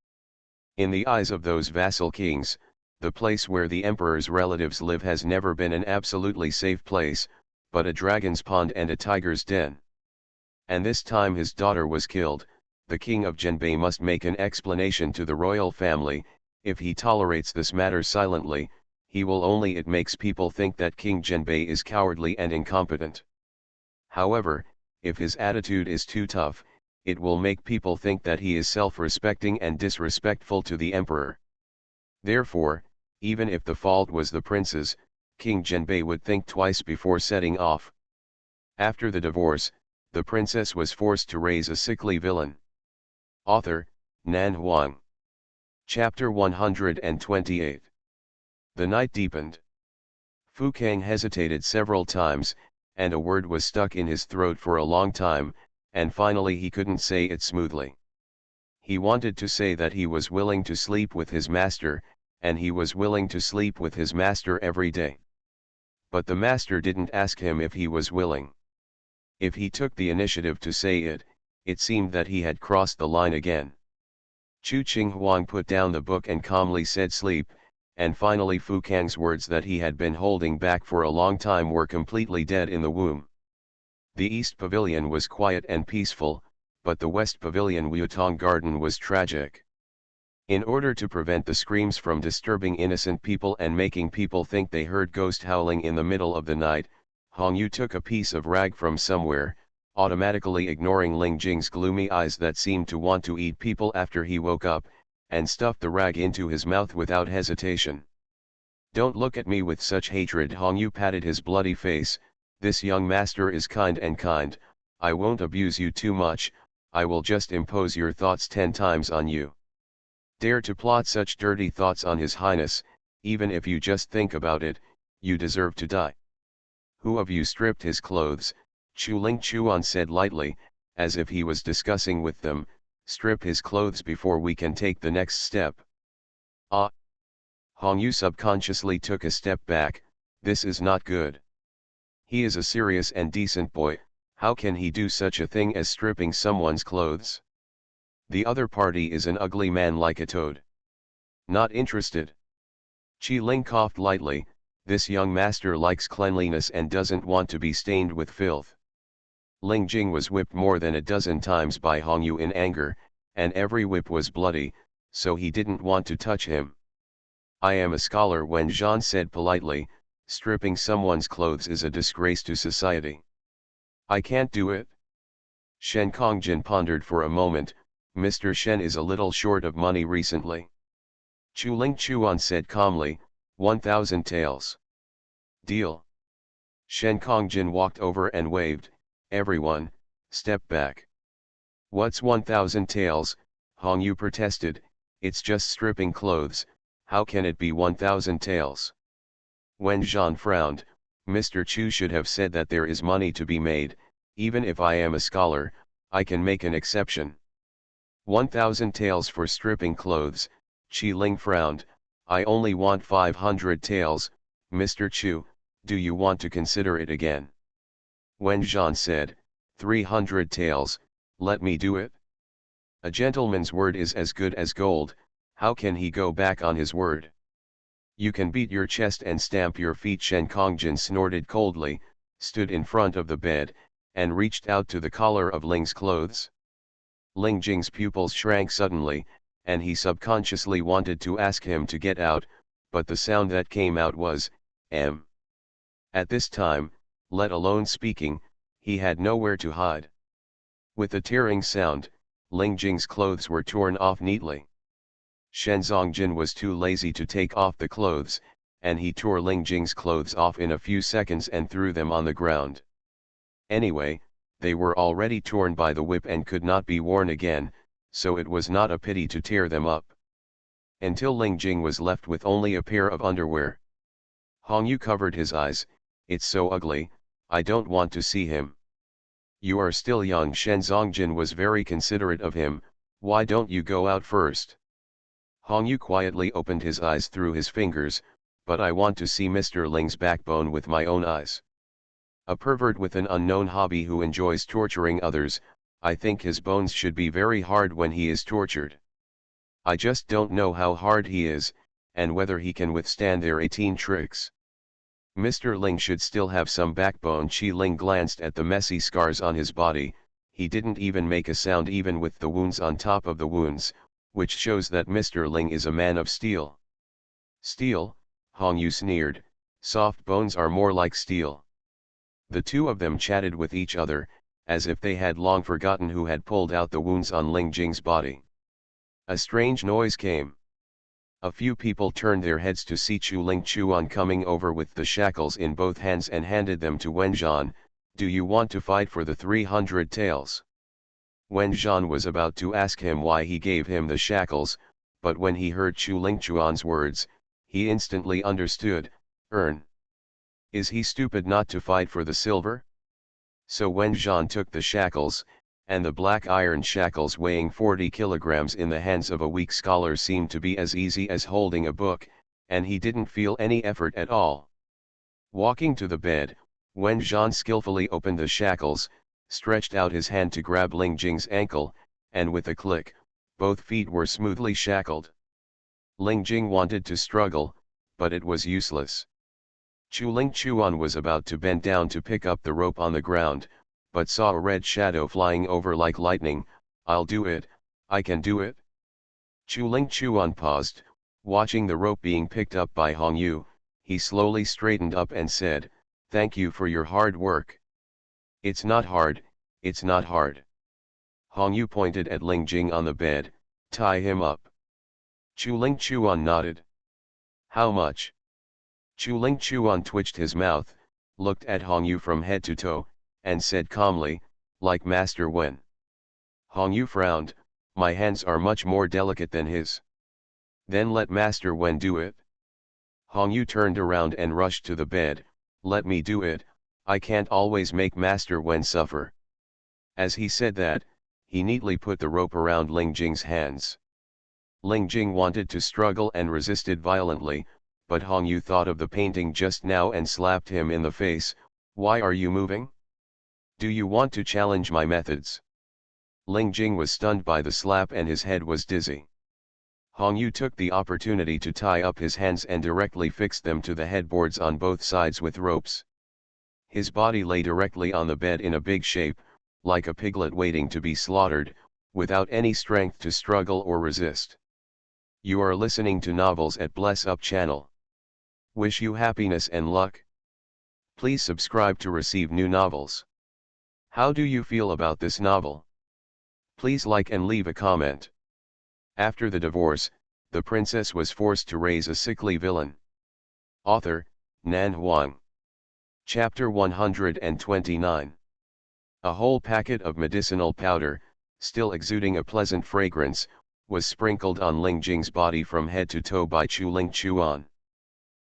In the eyes of those vassal kings, the place where the emperor's relatives live has never been an absolutely safe place, but a dragon's pond and a tiger's den. And this time his daughter was killed, the king of Zhenbei must make an explanation to the royal family. If he tolerates this matter silently, he will only it makes people think that King Zhenbei is cowardly and incompetent. However, if his attitude is too tough, it will make people think that he is self-respecting and disrespectful to the emperor. Therefore, even if the fault was the prince's, King Zhenbei would think twice before setting off. After the divorce, the princess was forced to raise a sickly villain. Author, Nan Huang. Chapter 128. The night deepened. Fu Kang hesitated several times, and a word was stuck in his throat for a long time, and finally he couldn't say it smoothly. He wanted to say that he was willing to sleep with his master, and he was willing to sleep with his master every day. But the master didn't ask him if he was willing. If he took the initiative to say it, it seemed that he had crossed the line again. Chu Qing Huang put down the book and calmly said sleep, and finally Fu Kang's words that he had been holding back for a long time were completely dead in the womb. The East Pavilion was quiet and peaceful, but the West Pavilion Wutong Garden was tragic. In order to prevent the screams from disturbing innocent people and making people think they heard ghost howling in the middle of the night, Hong Yu took a piece of rag from somewhere, automatically ignoring Ling Jing's gloomy eyes that seemed to want to eat people after he woke up, and stuffed the rag into his mouth without hesitation. "Don't look at me with such hatred." Hong Yu patted his bloody face. "This young master is kind and kind, I won't abuse you too much, I will just impose your thoughts 10 times on you. Dare to plot such dirty thoughts on His Highness, even if you just think about it, you deserve to die." "Who of you stripped his clothes?" Chu Ling Chuan said lightly, as if he was discussing with them. "Strip his clothes before we can take the next step." "Ah!" Hong Yu subconsciously took a step back. "This is not good. He is a serious and decent boy, how can he do such a thing as stripping someone's clothes? The other party is an ugly man like a toad." "Not interested." Qi Ling coughed lightly. "This young master likes cleanliness and doesn't want to be stained with filth." Ling Jing was whipped more than a dozen times by Hong Yu in anger, and every whip was bloody, so he didn't want to touch him. "I am a scholar," Wen Zhan said politely. "Stripping someone's clothes is a disgrace to society. I can't do it." Shen Kongjin pondered for a moment. "Mr. Shen is a little short of money recently." Chu Ling Chuan said calmly, 1,000 taels. "Deal." Shen Kongjin walked over and waved. "Everyone, step back." "What's 1,000 taels?" Hong Yu protested. "It's just stripping clothes, how can it be 1,000 taels?" Wen Zhan frowned. "Mr. Chu should have said that there is money to be made. Even if I am a scholar, I can make an exception." 1,000 taels for stripping clothes. Qi Ling frowned. "I only want 500 taels, Mr. Chu, do you want to consider it again?" Wen Zhan said, 300 taels, let me do it. A gentleman's word is as good as gold, how can he go back on his word? "You can beat your chest and stamp your feet." Shen Kongjin snorted coldly, stood in front of the bed, and reached out to the collar of Ling's clothes. Ling Jing's pupils shrank suddenly, and he subconsciously wanted to ask him to get out, but the sound that came out was, M. At this time, let alone speaking, he had nowhere to hide. With a tearing sound, Ling Jing's clothes were torn off neatly. Shen Zongjin was too lazy to take off the clothes, and he tore Ling Jing's clothes off in a few seconds and threw them on the ground. Anyway, they were already torn by the whip and could not be worn again, so it was not a pity to tear them up. Until Ling Jing was left with only a pair of underwear. Hong Yu covered his eyes. "It's so ugly, I don't want to see him." "You are still young." Shen Zongjin was very considerate of him. "Why don't you go out first?" Hong Yu quietly opened his eyes through his fingers. "But I want to see Mr. Ling's backbone with my own eyes. A pervert with an unknown hobby who enjoys torturing others, I think his bones should be very hard when he is tortured. I just don't know how hard he is, and whether he can withstand their 18 tricks. Mr. Ling should still have some backbone." Qi Ling glanced at the messy scars on his body. He didn't even make a sound even with the wounds on top of the wounds, which shows that Mr. Ling is a man of steel. "Steel?" Hong Yu sneered. "Soft bones are more like steel." The two of them chatted with each other, as if they had long forgotten who had pulled out the wounds on Ling Jing's body. A strange noise came. A few people turned their heads to see Chu Ling Chuan coming over with the shackles in both hands and handed them to Wen Zhan. "Do you want to fight for the 300 taels?" Wen Zhan was about to ask him why he gave him the shackles, but when he heard Chu Ling Chuan's words, he instantly understood. Earn. Is he stupid not to fight for the silver? So when Jean took the shackles, and the black iron shackles weighing 40 kilograms in the hands of a weak scholar seemed to be as easy as holding a book, and he didn't feel any effort at all. Walking to the bed, when Jean skillfully opened the shackles, stretched out his hand to grab Ling Jing's ankle, and with a click, both feet were smoothly shackled. Ling Jing wanted to struggle, but it was useless. Chu Ling Chuan was about to bend down to pick up the rope on the ground, but saw a red shadow flying over like lightning. "I'll do it, I can do it." Chu Ling Chuan paused, watching the rope being picked up by Hong Yu. He slowly straightened up and said, "Thank you for your hard work." "It's not hard, it's not hard." Hong Yu pointed at Ling Jing on the bed. "Tie him up." Chu Ling Chuan nodded. "How much?" Chu Ling Chuan twitched his mouth, looked at Hong Yu from head to toe, and said calmly, "Like Master Wen." Hong Yu frowned. "My hands are much more delicate than his." "Then let Master Wen do it." Hong Yu turned around and rushed to the bed. "Let me do it, I can't always make Master Wen suffer." As he said that, he neatly put the rope around Ling Jing's hands. Ling Jing wanted to struggle and resisted violently, but Hong Yu thought of the painting just now and slapped him in the face. "Why are you moving? Do you want to challenge my methods?" Ling Jing was stunned by the slap and his head was dizzy. Hong Yu took the opportunity to tie up his hands and directly fixed them to the headboards on both sides with ropes. His body lay directly on the bed in a big shape, like a piglet waiting to be slaughtered, without any strength to struggle or resist. You are listening to Novels at Bless Up channel. Wish you happiness and luck. Please subscribe to receive new novels. How do you feel about this novel? Please like and leave a comment. After the divorce, the princess was forced to raise a sickly villain. Author, Nan Huang. Chapter 129. A whole packet of medicinal powder, still exuding a pleasant fragrance, was sprinkled on Ling Jing's body from head to toe by Chu Ling Chuan.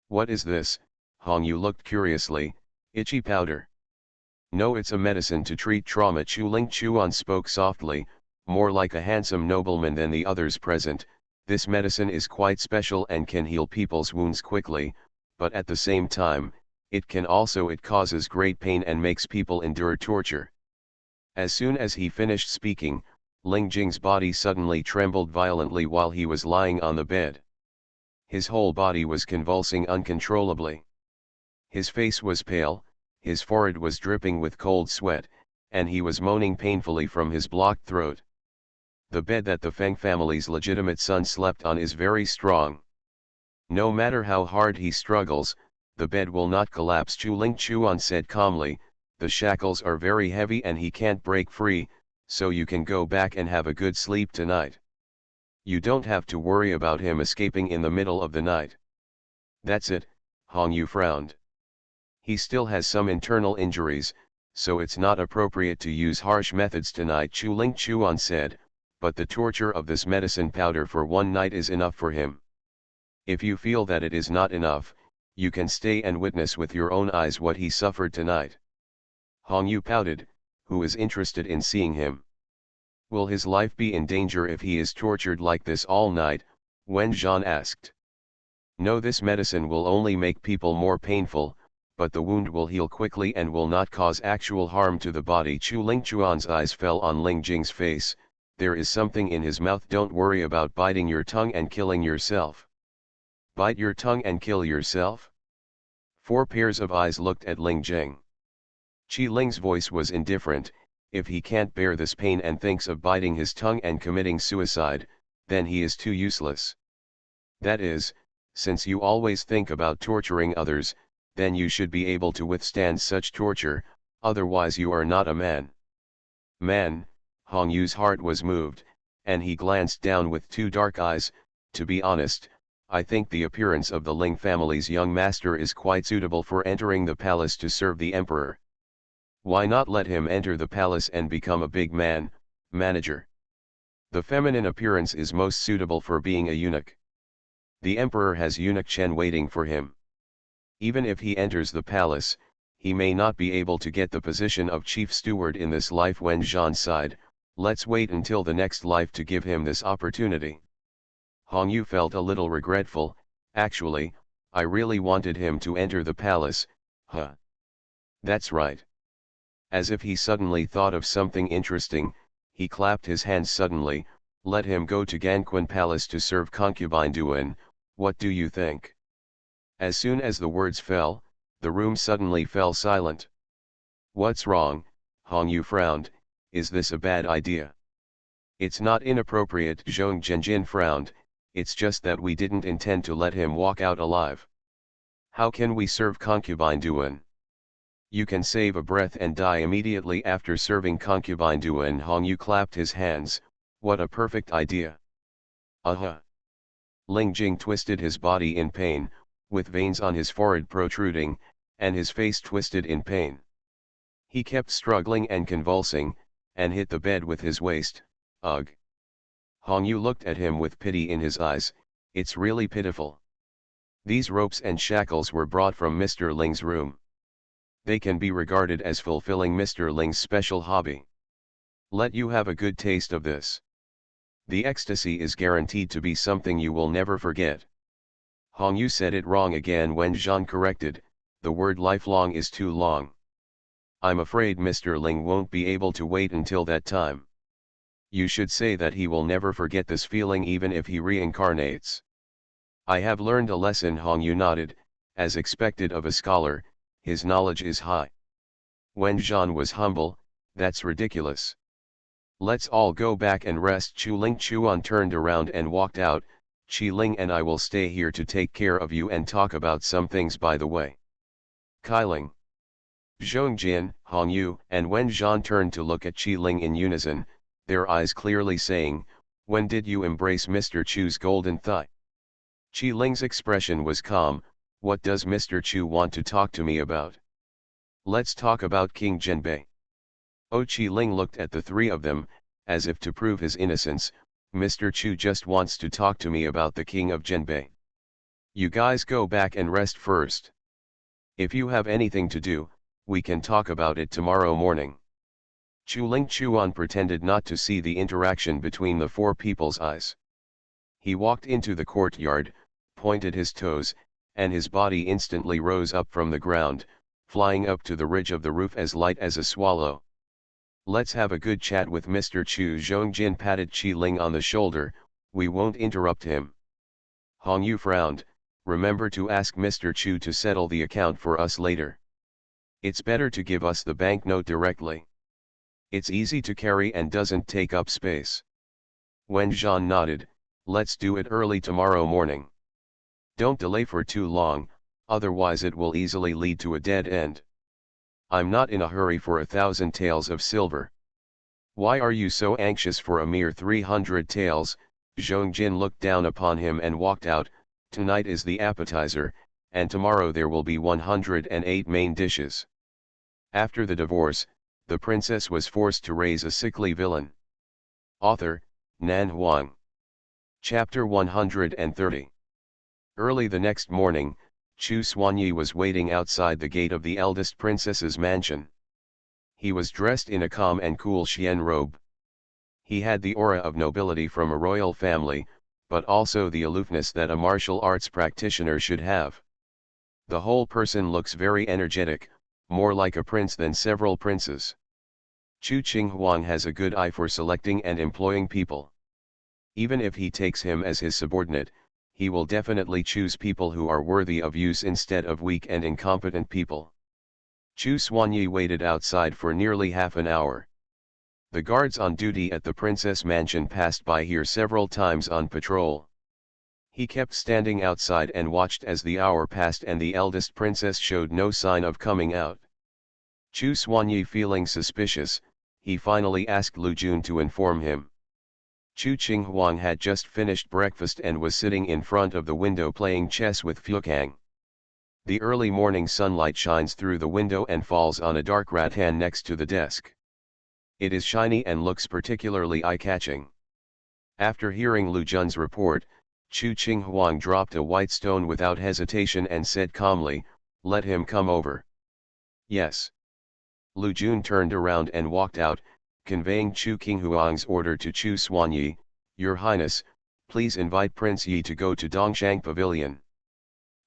"What is this?" Hong Yu looked curiously. "Itchy powder." "No, it's a medicine to treat trauma." Chu Ling Chuan spoke softly, more like a handsome nobleman than the others present. "This medicine is quite special and can heal people's wounds quickly, but at the same time, it causes great pain and makes people endure torture." As soon as he finished speaking, Ling Jing's body suddenly trembled violently while he was lying on the bed. His whole body was convulsing uncontrollably. His face was pale, his forehead was dripping with cold sweat, and he was moaning painfully from his blocked throat. The bed that the Feng family's legitimate son slept on is very strong. No matter how hard he struggles, the bed will not collapse. Chu Ling Chuan said calmly. "The shackles are very heavy and he can't break free, so you can go back and have a good sleep tonight. You don't have to worry about him escaping in the middle of the night." "That's it," Hong Yu frowned. "He still has some internal injuries, so it's not appropriate to use harsh methods tonight," Chu Ling Chuan said, "but the torture of this medicine powder for one night is enough for him. If you feel that it is not enough, you can stay and witness with your own eyes what he suffered tonight." Hong Yu pouted. Who is interested in seeing him? "Will his life be in danger if he is tortured like this all night?" Wen Zhan asked. "No, this medicine will only make people more painful, but the wound will heal quickly and will not cause actual harm to the body." Chu Ling Chuan's eyes fell on Ling Jing's face. "There is something in his mouth. Don't worry about biting your tongue and killing yourself." "Bite your tongue and kill yourself?" 4 pairs of eyes looked at Ling Jing. Qi Ling's voice was indifferent. "If he can't bear this pain and thinks of biting his tongue and committing suicide, then he is too useless. That is, since you always think about torturing others, then you should be able to withstand such torture, otherwise you are not a man." "Man?" Hong Yu's heart was moved, and he glanced down with 2 dark eyes. "To be honest, I think the appearance of the Ling family's young master is quite suitable for entering the palace to serve the emperor. Why not let him enter the palace and become a big man, manager? The feminine appearance is most suitable for being a eunuch. The emperor has eunuch Chen waiting for him. Even if he enters the palace, he may not be able to get the position of chief steward in this life. Wen Zhan sighed, let's wait until the next life to give him this opportunity. Hong Yu felt a little regretful, actually, I really wanted him to enter the palace, huh? That's right. As if he suddenly thought of something interesting, he clapped his hands suddenly, let him go to Ganquan Palace to serve concubine Duan, what do you think? As soon as the words fell, the room suddenly fell silent. What's wrong? Hong Yu frowned, is this a bad idea? It's not inappropriate, Zhong Zhenjin frowned, it's just that we didn't intend to let him walk out alive. How can we serve concubine Duan? You can save a breath and die immediately after serving concubine Duan. Hong Yu clapped his hands, what a perfect idea. Ling Jing twisted his body in pain, with veins on his forehead protruding, and his face twisted in pain. He kept struggling and convulsing, and hit the bed with his waist, ugh. Hong Yu looked at him with pity in his eyes, it's really pitiful. These ropes and shackles were brought from Mr. Ling's room. They can be regarded as fulfilling Mr. Ling's special hobby. Let you have a good taste of this. The ecstasy is guaranteed to be something you will never forget. Hong Yu said it wrong again. Wen Zhan corrected, the word lifelong is too long. I'm afraid Mr. Ling won't be able to wait until that time. You should say that he will never forget this feeling even if he reincarnates. I have learned a lesson. Hong Yu nodded, as expected of a scholar, his knowledge is high. Wen Zhan was humble, that's ridiculous. Let's all go back and rest. Chu Ling Chuan turned around and walked out, Qi Ling and I will stay here to take care of you and talk about some things by the way. Kai Ling. Zhong Jin, Hong Yu, and Wen Zhan turned to look at Qi Ling in unison, their eyes clearly saying, when did you embrace Mr. Chu's golden thigh? Qi Ling's expression was calm, what does Mr. Chu want to talk to me about? Let's talk about King Zhenbei. Oh, Qi Ling looked at the three of them, as if to prove his innocence, Mr. Chu just wants to talk to me about the king of Zhenbei. You guys go back and rest first. If you have anything to do, we can talk about it tomorrow morning. Chu Ling Chuan pretended not to see the interaction between the four people's eyes. He walked into the courtyard, pointed his toes, and his body instantly rose up from the ground, flying up to the ridge of the roof as light as a swallow. Let's have a good chat with Mr. Chu. Zhong Jin patted Qi Ling on the shoulder, we won't interrupt him. Hong Yu frowned, remember to ask Mr. Chu to settle the account for us later. It's better to give us the banknote directly. It's easy to carry and doesn't take up space. Wen Zhan nodded, let's do it early tomorrow morning. Don't delay for too long, otherwise it will easily lead to a dead end. I'm not in a hurry for 1,000 taels of silver. Why are you so anxious for a mere 300 taels? Zhong Jin looked down upon him and walked out, tonight is the appetizer, and tomorrow there will be 108 main dishes. After the divorce, the princess was forced to raise a sickly villain. Author, Nan Huang. Chapter 130. Early the next morning, Chu Xuanyi was waiting outside the gate of the eldest princess's mansion. He was dressed in a calm and cool xian robe. He had the aura of nobility from a royal family, but also the aloofness that a martial arts practitioner should have. The whole person looks very energetic, more like a prince than several princes. Chu Qinghuang has a good eye for selecting and employing people. Even if he takes him as his subordinate, he will definitely choose people who are worthy of use instead of weak and incompetent people. Chu Xuanyi waited outside for nearly half an hour. The guards on duty at the princess mansion passed by here several times on patrol. He kept standing outside and watched as the hour passed and the eldest princess showed no sign of coming out. Chu Xuanyi feeling suspicious, he finally asked Lu Jun to inform him. Chu Qinghuang had just finished breakfast and was sitting in front of the window playing chess with Fukang. The early morning sunlight shines through the window and falls on a dark rattan next to the desk. It is shiny and looks particularly eye-catching. After hearing Lu Jun's report, Chu Qinghuang dropped a white stone without hesitation and said calmly, "Let him come over." Yes. Lu Jun turned around and walked out, conveying Chu Qinghuang's order to Chu Xuanyi, Your Highness, please invite Prince Yi to go to Dongshang Pavilion.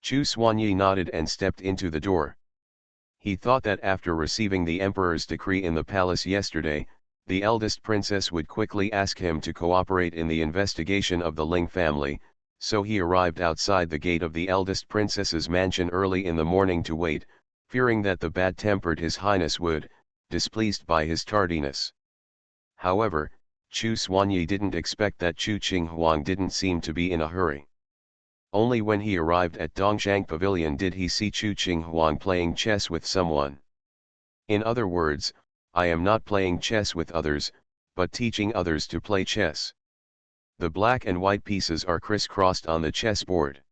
Chu Xuanyi nodded and stepped into the door. He thought that after receiving the Emperor's decree in the palace yesterday, the eldest princess would quickly ask him to cooperate in the investigation of the Ling family, so he arrived outside the gate of the eldest princess's mansion early in the morning to wait, fearing that the bad-tempered His Highness would, displeased by his tardiness. However, Chu Xuanyi didn't expect that Chu Qinghuang didn't seem to be in a hurry. Only when he arrived at Dongshang Pavilion did he see Chu Qinghuang playing chess with someone. In other words, I am not playing chess with others, but teaching others to play chess. The black and white pieces are crisscrossed on the chessboard.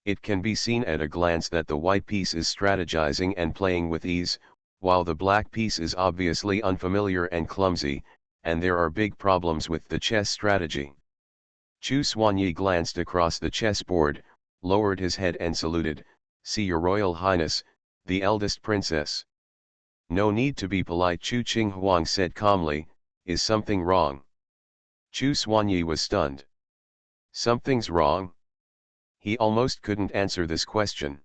It can be seen at a glance that the white piece is strategizing and playing with ease, while the black piece is obviously unfamiliar and clumsy, and there are big problems with the chess strategy. Chu Xuanyi glanced across the chessboard, lowered his head and saluted, See Your Royal Highness, the eldest princess. No need to be polite, Chu Qinghuang said calmly, Is something wrong? Chu Xuanyi was stunned. Something's wrong? He almost couldn't answer this question.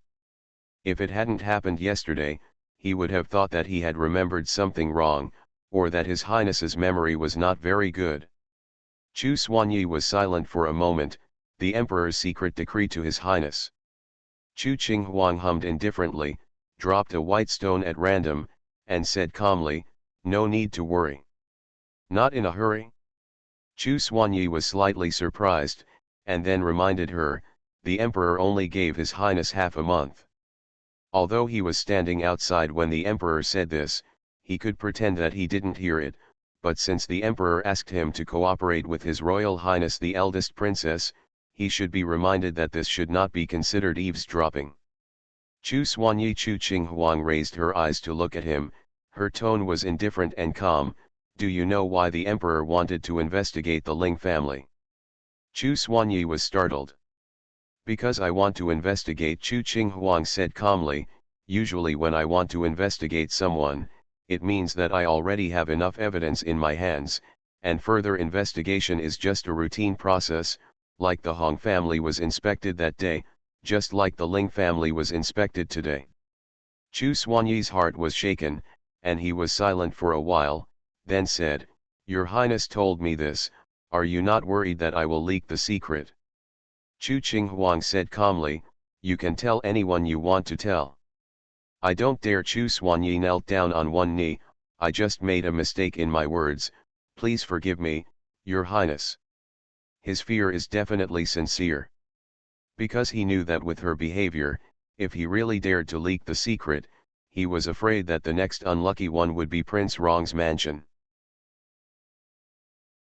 If it hadn't happened yesterday, he would have thought that he had remembered something wrong, or that His Highness's memory was not very good. Chu Xuanyi was silent for a moment, the Emperor's secret decree to His Highness. Chu Qinghuang hummed indifferently, dropped a white stone at random, and said calmly, No need to worry. Not in a hurry? Chu Xuanyi was slightly surprised, and then reminded her, the Emperor only gave His Highness half a month. Although he was standing outside when the Emperor said this, he could pretend that he didn't hear it, but since the Emperor asked him to cooperate with His Royal Highness the eldest princess, he should be reminded that this should not be considered eavesdropping. Chu Xuanyi Chu Qinghuang raised her eyes to look at him, her tone was indifferent and calm, Do you know why the Emperor wanted to investigate the Ling family? Chu Xuanyi was startled. Because I want to investigate, Chu Qinghuang said calmly, Usually when I want to investigate someone, it means that I already have enough evidence in my hands, and further investigation is just a routine process, like the Hong family was inspected that day, just like the Ling family was inspected today. Chu Xuanyi's heart was shaken, and he was silent for a while, then said, Your Highness told me this, are you not worried that I will leak the secret? Chu Qinghuang said calmly, You can tell anyone you want to tell. I don't dare. Chu Xuanyi knelt down on one knee, I just made a mistake in my words, please forgive me, Your Highness. His fear is definitely sincere. Because he knew that with her behavior, if he really dared to leak the secret, he was afraid that the next unlucky one would be Prince Rong's mansion.